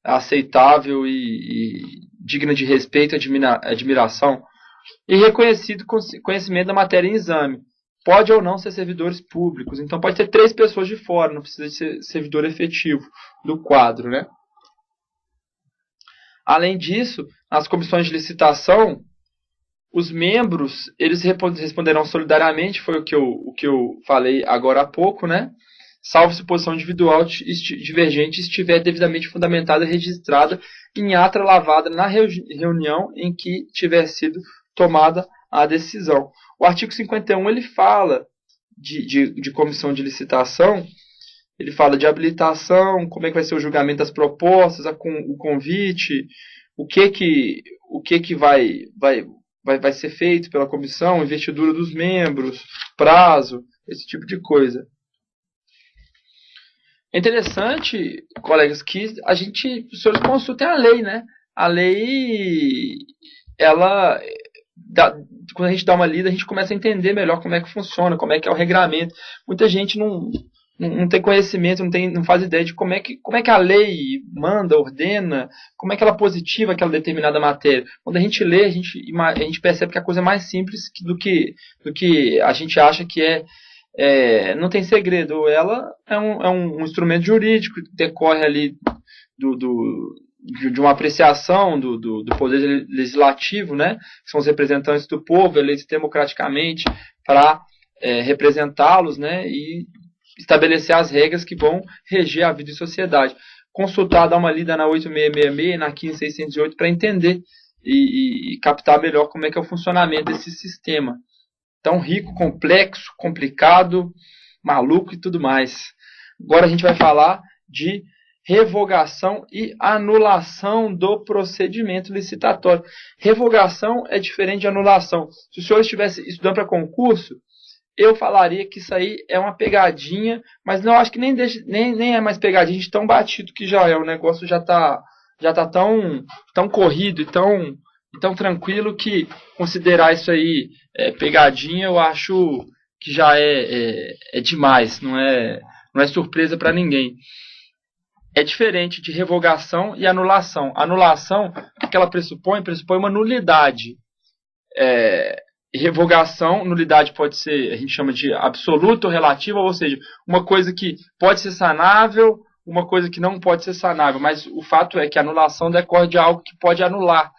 aceitável e digna de respeito e admiração. E reconhecido conhecimento da matéria em exame. Pode ou não ser servidores públicos. Então pode ter 3 pessoas de fora, não precisa ser servidor efetivo do quadro, né? Além disso, nas comissões de licitação, os membros, eles responderão solidariamente, foi o que eu falei agora há pouco, né? Salvo se posição individual divergente estiver devidamente fundamentada e registrada em ata lavada na reunião em que tiver sido tomada a decisão. O artigo 51, ele fala de comissão de licitação, ele fala de habilitação, como é que vai ser o julgamento das propostas, o convite, o que vai ser feito pela comissão, investidura dos membros, prazo, esse tipo de coisa. É interessante, colegas, que os senhores consultem a lei, né? A lei, quando a gente dá uma lida, a gente começa a entender melhor como é que funciona, como é que é o regramento. Muita gente não tem conhecimento, não faz ideia de como é que a lei manda, ordena, como é que ela positiva aquela determinada matéria. Quando a gente lê, a gente percebe que a coisa é mais simples do que a gente acha que não tem segredo. Ela é um instrumento jurídico que decorre ali de uma apreciação do poder legislativo, né? Que são os representantes do povo, eleitos democraticamente para representá-los, né? E estabelecer as regras que vão reger a vida em sociedade. Consultar, dar uma lida na 8666 e na 15608 para entender e captar melhor como é que é o funcionamento desse sistema. Tão rico, complexo, complicado, maluco e tudo mais. Agora a gente vai falar de revogação e anulação do procedimento licitatório. Revogação é diferente de anulação. Se o senhor estivesse estudando para concurso, eu falaria que isso aí é uma pegadinha, mas não, acho que nem é mais pegadinha de tão batido que já é. O negócio já tá tão corrido e tão tranquilo que considerar isso aí pegadinha, eu acho que já é demais, não é surpresa para ninguém. É diferente de revogação e anulação. Anulação, o que ela pressupõe uma nulidade. Revogação, nulidade pode ser, a gente chama de absoluta ou relativa, ou seja, uma coisa que pode ser sanável, uma coisa que não pode ser sanável, mas o fato é que a anulação decorre de algo que pode anular,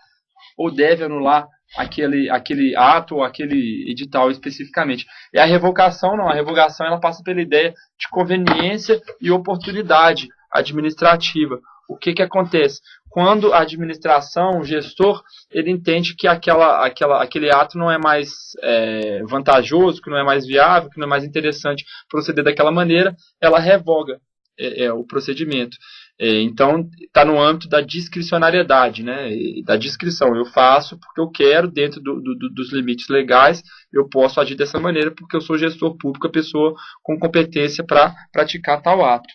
ou deve anular aquele ato ou aquele edital especificamente. E a revogação não, a revogação ela passa pela ideia de conveniência e oportunidade administrativa. O que acontece? Quando a administração, o gestor, ele entende que aquele ato não é mais vantajoso, que não é mais viável, que não é mais interessante proceder daquela maneira, ela revoga o procedimento. Então, está no âmbito da discricionariedade, né? Da discrição. Eu faço porque eu quero, dentro dos limites legais, eu posso agir dessa maneira porque eu sou gestor público, a pessoa com competência para praticar tal ato.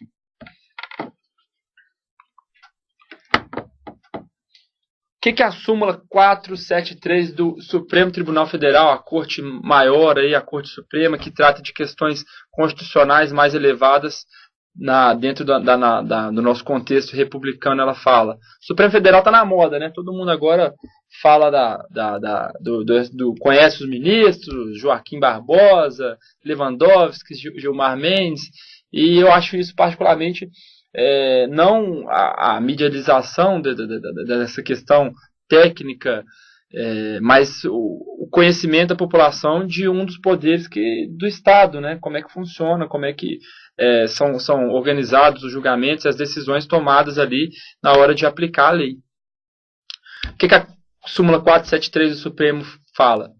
O que a súmula 473 do Supremo Tribunal Federal, a Corte Maior, a Corte Suprema, que trata de questões constitucionais mais elevadas dentro do nosso contexto republicano, ela fala? O Supremo Federal está na moda, né? Todo mundo agora fala conhece os ministros, Joaquim Barbosa, Lewandowski, Gilmar Mendes, e eu acho isso particularmente... não a medialização dessa questão técnica, mas o conhecimento da população de um dos poderes do Estado, né? Como é que funciona, como é que são organizados os julgamentos e as decisões tomadas ali na hora de aplicar a lei. O que a súmula 473 do Supremo fala?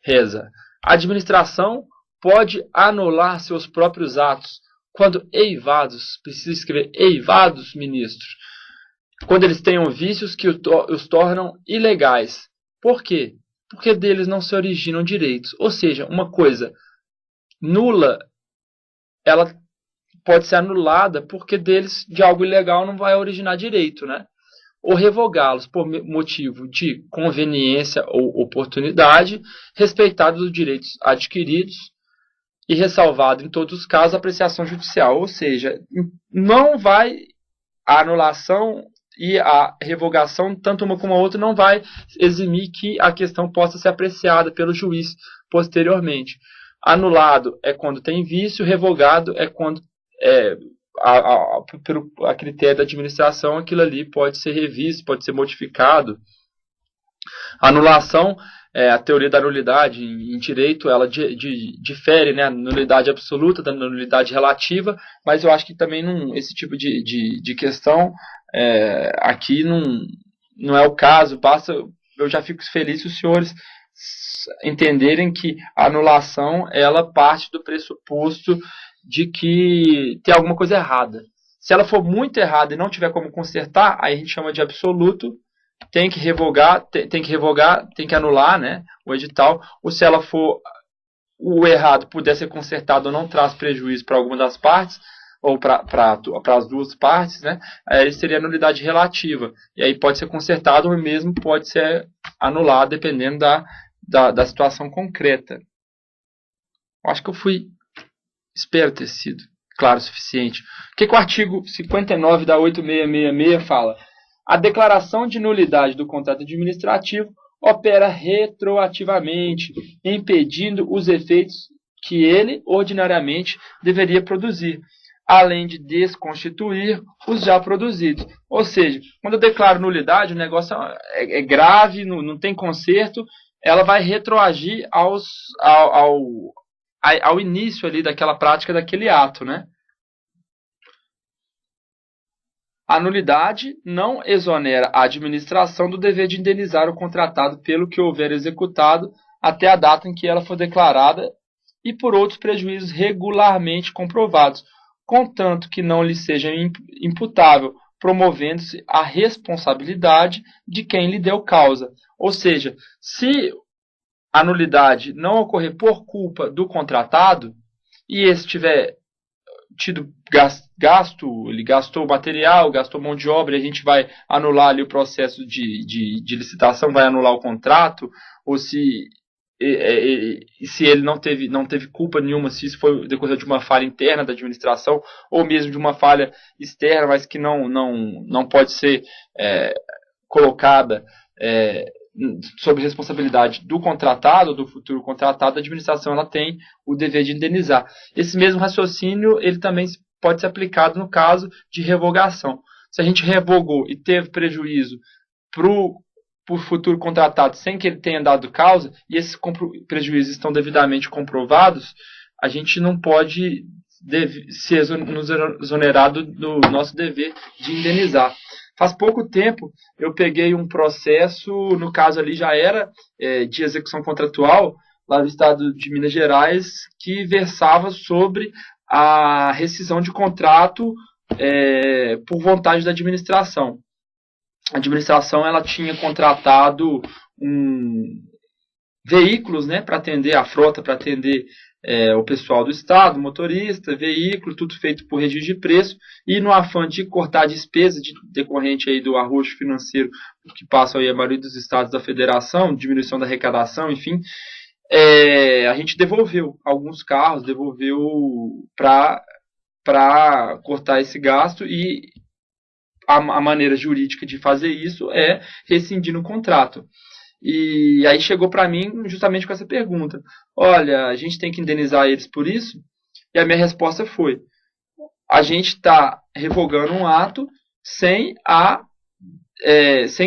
Reza: a administração pode anular seus próprios atos quando eivados, precisa escrever eivados, ministros, quando eles tenham vícios que os tornam ilegais. Por quê? Porque deles não se originam direitos. Ou seja, uma coisa nula, ela pode ser anulada porque deles, de algo ilegal, não vai originar direito, né? Ou revogá-los por motivo de conveniência ou oportunidade, respeitados os direitos adquiridos, e ressalvado em todos os casos a apreciação judicial. Ou seja, não vai a anulação e a revogação, tanto uma como a outra, não vai eximir que a questão possa ser apreciada pelo juiz posteriormente. Anulado é quando tem vício, revogado é quando, a critério da administração, aquilo ali pode ser revisto, pode ser modificado. A anulação, a teoria da nulidade em direito, ela difere, né, a nulidade absoluta da nulidade relativa, mas eu acho que também esse tipo de questão aqui não é o caso. Eu já fico feliz se os senhores entenderem que a anulação ela parte do pressuposto de que tem alguma coisa errada. Se ela for muito errada e não tiver como consertar, aí a gente chama de absoluto. Tem que revogar, tem que anular, né, o edital. Ou se ela for o errado puder ser consertado ou não traz prejuízo para alguma das partes, ou para as duas partes, né, aí seria a nulidade relativa. E aí pode ser consertado ou mesmo pode ser anulado, dependendo da situação concreta. Acho que eu espero ter sido claro o suficiente. O que o artigo 59 da 8666 fala? A declaração de nulidade do contrato administrativo opera retroativamente, impedindo os efeitos que ele ordinariamente deveria produzir, além de desconstituir os já produzidos. Ou seja, quando eu declaro nulidade, o negócio é grave, não tem conserto, ela vai retroagir ao início ali daquela prática, daquele ato, né? A nulidade não exonera a administração do dever de indenizar o contratado pelo que houver executado até a data em que ela for declarada e por outros prejuízos regularmente comprovados, contanto que não lhe seja imputável, promovendo-se a responsabilidade de quem lhe deu causa. Ou seja, se a nulidade não ocorrer por culpa do contratado e esse tiver tido gasto, ele gastou material, gastou mão de obra, e a gente vai anular ali o processo de licitação, vai anular o contrato, ou se ele não teve culpa nenhuma, se isso foi decorrer de uma falha interna da administração, ou mesmo de uma falha externa, mas que não pode ser colocada sob responsabilidade do contratado, do futuro contratado, a administração ela tem o dever de indenizar. Esse mesmo raciocínio ele também pode ser aplicado no caso de revogação. Se a gente revogou e teve prejuízo para o futuro contratado sem que ele tenha dado causa, e esses prejuízos estão devidamente comprovados, a gente não pode ser exonerado do nosso dever de indenizar. Faz pouco tempo eu peguei um processo, no caso ali já era de execução contratual, lá no estado de Minas Gerais, que versava sobre a rescisão de contrato por vontade da administração. A administração ela tinha contratado veículos, né, para atender a frota, para atender o pessoal do estado, motorista, veículo, tudo feito por registro de preço, e no afã de cortar despesas decorrente aí do arroxo financeiro que passa aí a maioria dos estados da federação, diminuição da arrecadação, enfim, a gente devolveu alguns carros, devolveu para cortar esse gasto, e a maneira jurídica de fazer isso é rescindindo o contrato. E aí chegou para mim justamente com essa pergunta: olha, a gente tem que indenizar eles por isso? E a minha resposta foi: a gente está revogando um ato sem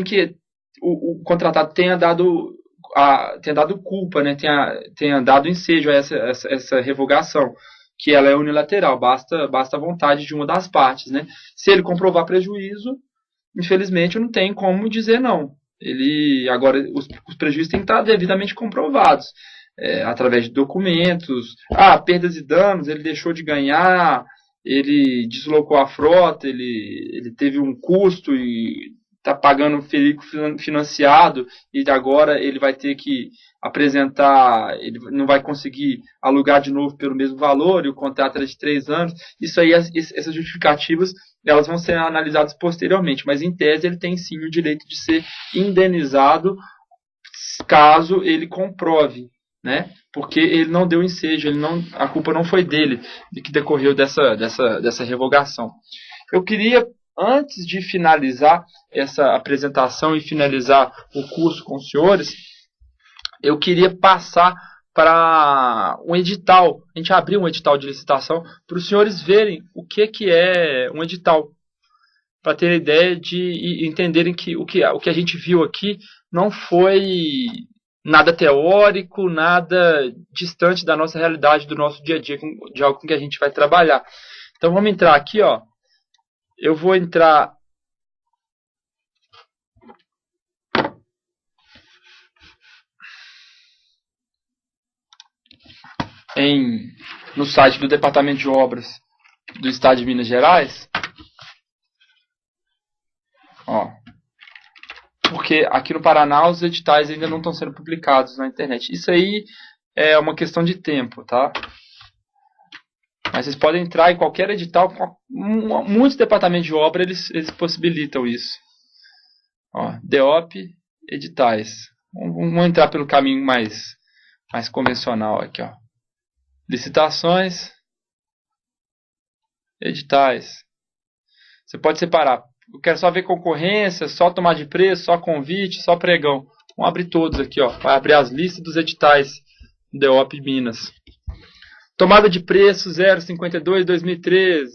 que o contratado tenha dado culpa, né? tenha dado ensejo a essa revogação, que ela é unilateral, basta a vontade de uma das partes, né? Se ele comprovar prejuízo, infelizmente não tem como dizer não. Agora, os prejuízos têm que estar devidamente comprovados, através de documentos. Perdas e danos, ele deixou de ganhar, ele deslocou a frota, ele teve um custo e está pagando um veículo financiado, e agora ele vai ter que apresentar, ele não vai conseguir alugar de novo pelo mesmo valor, e o contrato era de 3 anos. Isso aí, essas justificativas, elas vão ser analisadas posteriormente, mas em tese ele tem sim o direito de ser indenizado caso ele comprove, né? Porque ele não deu ensejo, a culpa não foi dele, de que decorreu dessa revogação. Eu queria, antes de finalizar essa apresentação e finalizar o curso com os senhores, eu queria passar para um edital. A gente abriu um edital de licitação para os senhores verem o que é um edital, para terem ideia e entenderem que o que a gente viu aqui não foi nada teórico, nada distante da nossa realidade, do nosso dia a dia, de algo com que a gente vai trabalhar. Então vamos entrar aqui, ó. Eu vou entrar no site do Departamento de Obras do Estado de Minas Gerais. Ó, porque aqui no Paraná os editais ainda não estão sendo publicados na internet. Isso aí é uma questão de tempo, tá? Mas vocês podem entrar em qualquer edital. Muitos departamentos de obra eles possibilitam isso. Ó, DEOP, editais. Vamos entrar pelo caminho mais convencional aqui, ó. Licitações, editais. Você pode separar. Eu quero só ver concorrência, só tomar de preço, só convite, só pregão. Vamos abrir todos aqui, ó. Vai abrir as listas dos editais do DEOP Minas. Tomada de preço 052/2013.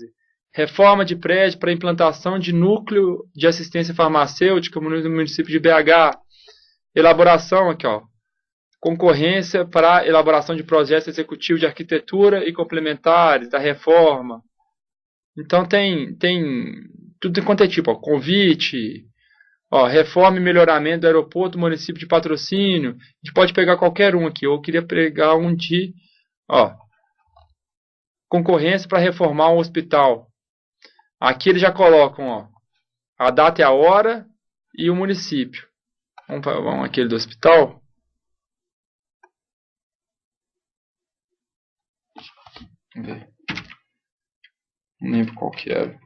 Reforma de prédio para implantação de núcleo de assistência farmacêutica no município de BH. Elaboração aqui, ó. concorrência para elaboração de projetos executivos de arquitetura e complementares da reforma. Então tem tudo quanto é tipo, ó, convite, ó, reforma e melhoramento do aeroporto do município de Patrocínio. A gente pode pegar qualquer um aqui. Eu queria pegar um de, ó, concorrência para reformar um hospital. Aqui eles já colocam, ó, a data e a hora e o município. Vamos aquele do hospital. Vamos ver. Não lembro qual que era.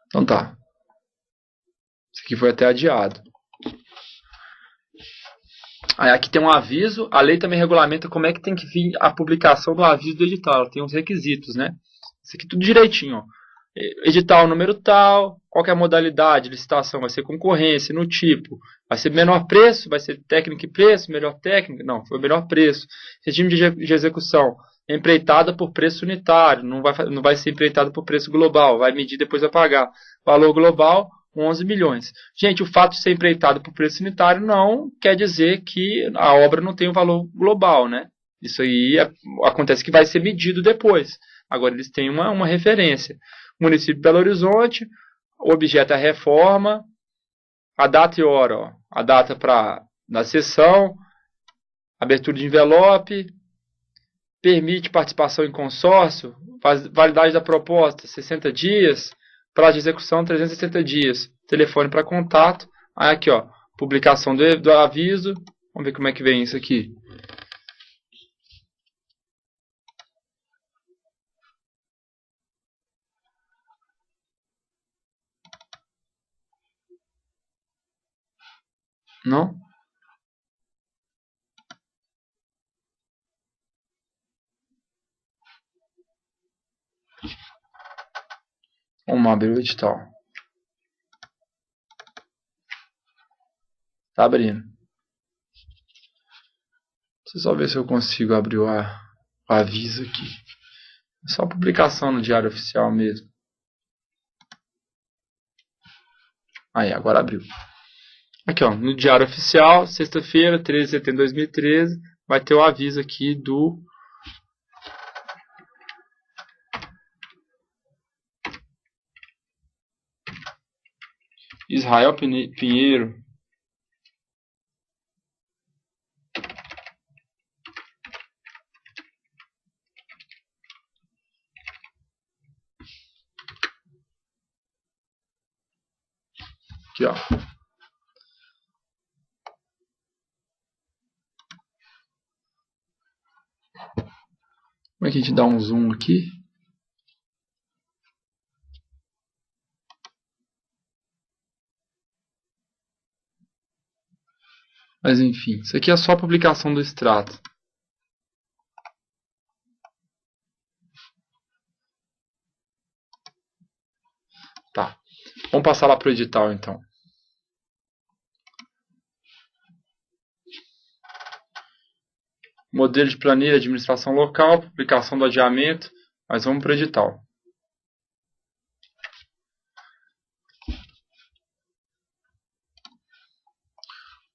Então tá. Isso aqui foi até adiado. Aí aqui tem um aviso. A lei também regulamenta como é que tem que vir a publicação do aviso do edital. Ela tem uns requisitos, né? Isso aqui tudo direitinho, ó. Edital número tal, qual que é a modalidade, licitação, vai ser concorrência, no tipo, vai ser menor preço, vai ser técnico e preço, melhor técnica, não, foi melhor preço. Regime de execução, empreitada por preço unitário, não vai ser empreitada por preço global, vai medir depois vai pagar. Valor global, 11 milhões. Gente, o fato de ser empreitado por preço unitário não quer dizer que a obra não tem um valor global, né? Isso aí acontece que vai ser medido depois. Agora eles têm uma referência. Município de Belo Horizonte, o objeto é a reforma, a data e hora, ó, a data da sessão, abertura de envelope, permite participação em consórcio, validade da proposta, 60 dias, prazo de execução, 360 dias, telefone para contato, aí aqui, ó, publicação do aviso, vamos ver como é que vem isso aqui. Não? Vamos abrir o edital. Tá abrindo. Deixa eu só ver se eu consigo abrir o aviso aqui. É só publicação no Diário Oficial mesmo. Aí, agora abriu. Aqui, ó, no Diário Oficial, sexta-feira, 13 de setembro de 2013, vai ter o aviso aqui do Israel Pinheiro. Aqui, ó. Como é que a gente dá um zoom aqui? Mas enfim, isso aqui é só a publicação do extrato. Tá. Vamos passar lá para o edital então. Modelo de planilha, administração local, publicação do adiamento, mas vamos para o edital.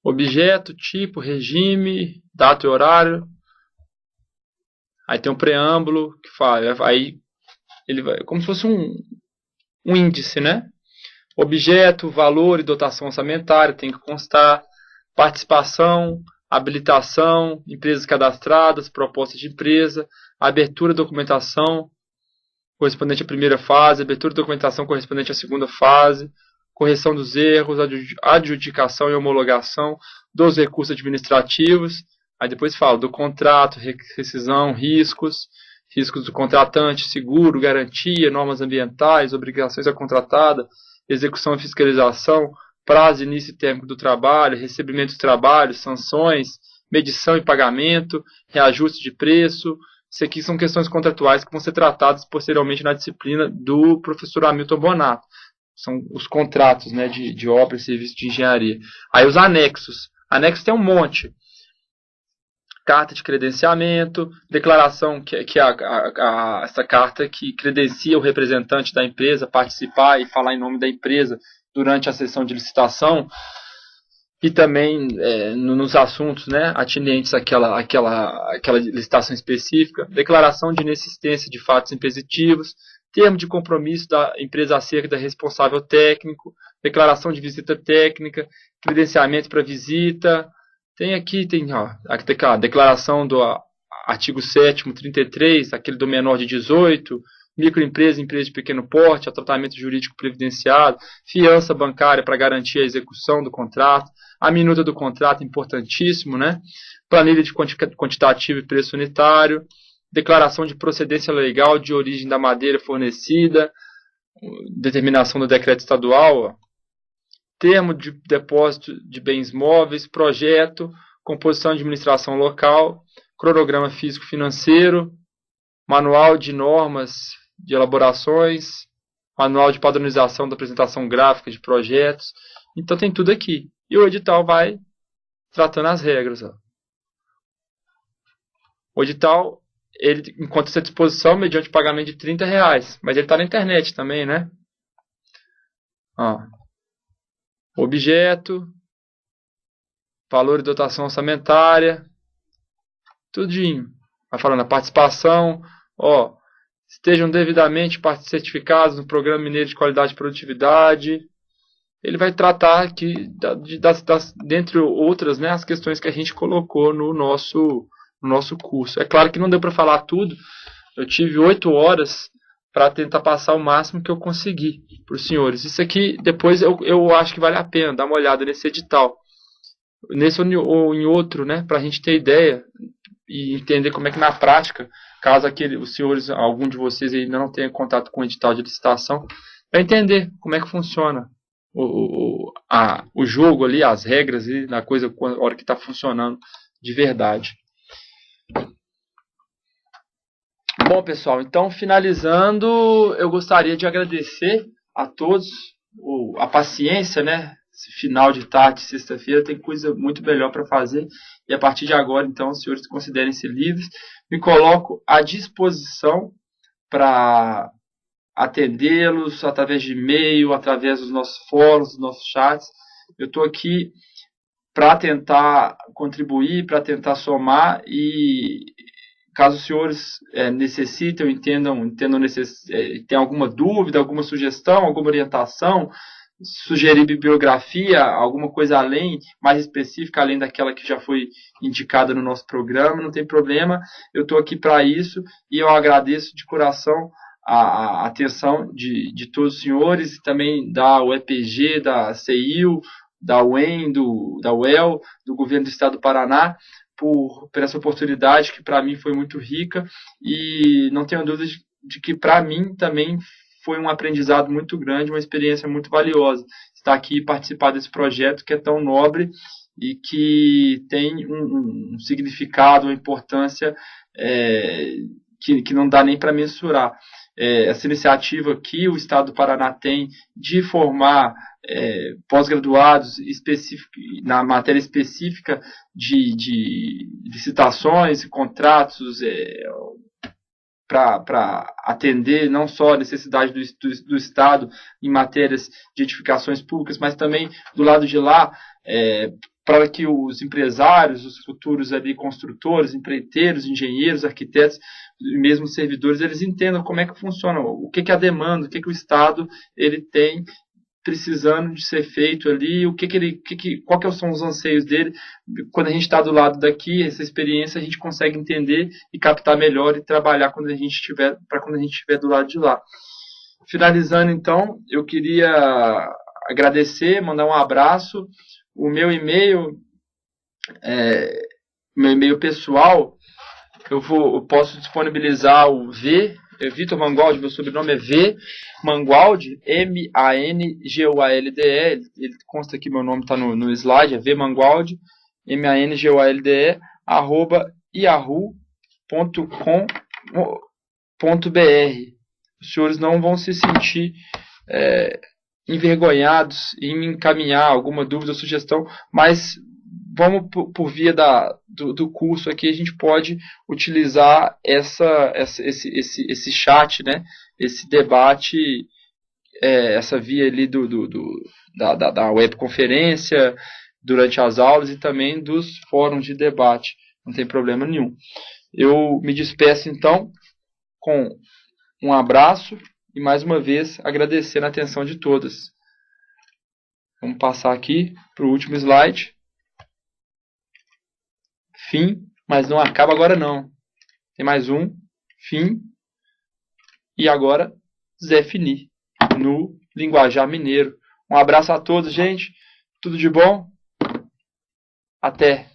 Objeto, tipo, regime, data e horário. Aí tem um preâmbulo que fala, aí ele vai como se fosse um índice, né? Objeto, valor e dotação orçamentária tem que constar. Participação, habilitação, empresas cadastradas, proposta de empresa, abertura de documentação correspondente à primeira fase, abertura de documentação correspondente à segunda fase, correção dos erros, adjudicação e homologação dos recursos administrativos. Aí depois fala do contrato, rescisão, riscos do contratante, seguro, garantia, normas ambientais, obrigações da contratada, execução e fiscalização, prazo, início e término do trabalho, recebimento do trabalho, sanções, medição e pagamento, reajuste de preço. Isso aqui são questões contratuais que vão ser tratadas posteriormente na disciplina do professor Hamilton Bonato. São os contratos, né, de obra e serviço de engenharia. Aí os anexos. Anexos tem um monte. Carta de credenciamento, declaração, essa carta que credencia o representante da empresa participar e falar em nome da empresa durante a sessão de licitação e também nos assuntos, né, atinentes àquela licitação específica, declaração de inexistência de fatos impositivos, termo de compromisso da empresa acerca da responsável técnico, declaração de visita técnica, credenciamento para visita. Tem a declaração do artigo 7º, 33, aquele do menor de 18, microempresa, empresa de pequeno porte, a tratamento jurídico previdenciado, fiança bancária para garantir a execução do contrato, a minuta do contrato, importantíssimo, né? Planilha de quantitativo e preço unitário, declaração de procedência legal de origem da madeira fornecida, determinação do decreto estadual, termo de depósito de bens móveis, projeto, composição de administração local, cronograma físico-financeiro, manual de normas de elaborações, manual de padronização da apresentação gráfica de projetos. Então tem tudo aqui. E o edital vai tratando as regras. Ó. O edital, ele encontra-se à disposição mediante pagamento de R$30, mas ele está na internet também, né? Ó. Objeto, valor e dotação orçamentária, tudinho. Vai falando a participação, ó, estejam devidamente certificados no Programa Mineiro de Qualidade e Produtividade. Ele vai tratar aqui, dentre outras, né, as questões que a gente colocou no nosso curso. É claro que não deu para falar tudo, eu tive 8 horas para tentar passar o máximo que eu consegui para os senhores. Isso aqui, depois, eu acho que vale a pena dar uma olhada nesse edital. Nesse ou em outro, né, para a gente ter ideia e entender como é que na prática, caso os senhores, algum de vocês ainda não tenha contato com o edital de licitação, para entender como é que funciona o jogo ali, as regras ali, na coisa, a hora que está funcionando de verdade. Bom, pessoal, então finalizando, eu gostaria de agradecer a todos a paciência, né? Esse final de tarde, sexta-feira, tem coisa muito melhor para fazer. E a partir de agora, então, os senhores considerem-se livres. Me coloco à disposição para atendê-los através de e-mail, através dos nossos fóruns, dos nossos chats. Eu estou aqui para tentar contribuir, para tentar somar e caso os senhores necessitem, entendam tem alguma dúvida, alguma sugestão, alguma orientação, sugerir bibliografia, alguma coisa mais específica, além daquela que já foi indicada no nosso programa, não tem problema, eu estou aqui para isso e eu agradeço de coração a atenção de todos os senhores, e também da UEPG, da CEIU, da UEM, da UEL, do Governo do Estado do Paraná, por essa oportunidade que para mim foi muito rica e não tenho dúvida de que para mim também foi um aprendizado muito grande, uma experiência muito valiosa estar aqui e participar desse projeto que é tão nobre e que tem um significado, uma importância que não dá nem para mensurar. Essa iniciativa que o Estado do Paraná tem de formar pós-graduados na matéria específica de licitações e contratos para atender não só a necessidade do Estado em matérias de edificações públicas, mas também do lado de lá, para que os empresários, os futuros ali, construtores, empreiteiros, engenheiros, arquitetos, mesmo servidores, eles entendam como é que funciona, o que é a demanda, o que o Estado ele tem precisando de ser feito ali, qual que são os anseios dele. Quando a gente está do lado daqui, essa experiência a gente consegue entender e captar melhor e trabalhar quando a gente estiver do lado de lá. Finalizando, então, eu queria agradecer, mandar um abraço. O meu e-mail pessoal, eu posso disponibilizar o Vitor Mangualdi, meu sobrenome é V. Mangualdi, M-A-N-G-U-A-L-D-E, ele consta aqui, meu nome está no slide, é V Mangualdi, M-A-N-G-U-A-L-D-E, @yahoo.com.br. Os senhores não vão se sentir envergonhados em me encaminhar alguma dúvida ou sugestão, mas vamos por via do curso aqui, a gente pode utilizar esse chat, né, esse debate essa via ali da webconferência durante as aulas e também dos fóruns de debate. Não tem problema nenhum. Eu me despeço então com um abraço e mais uma vez agradecendo a atenção de todas. Vamos passar aqui para o último slide. Fim, mas não acaba agora não. Tem mais um. Fim. E agora, Zé Fini, no linguajar mineiro. Um abraço a todos, gente. Tudo de bom. Até.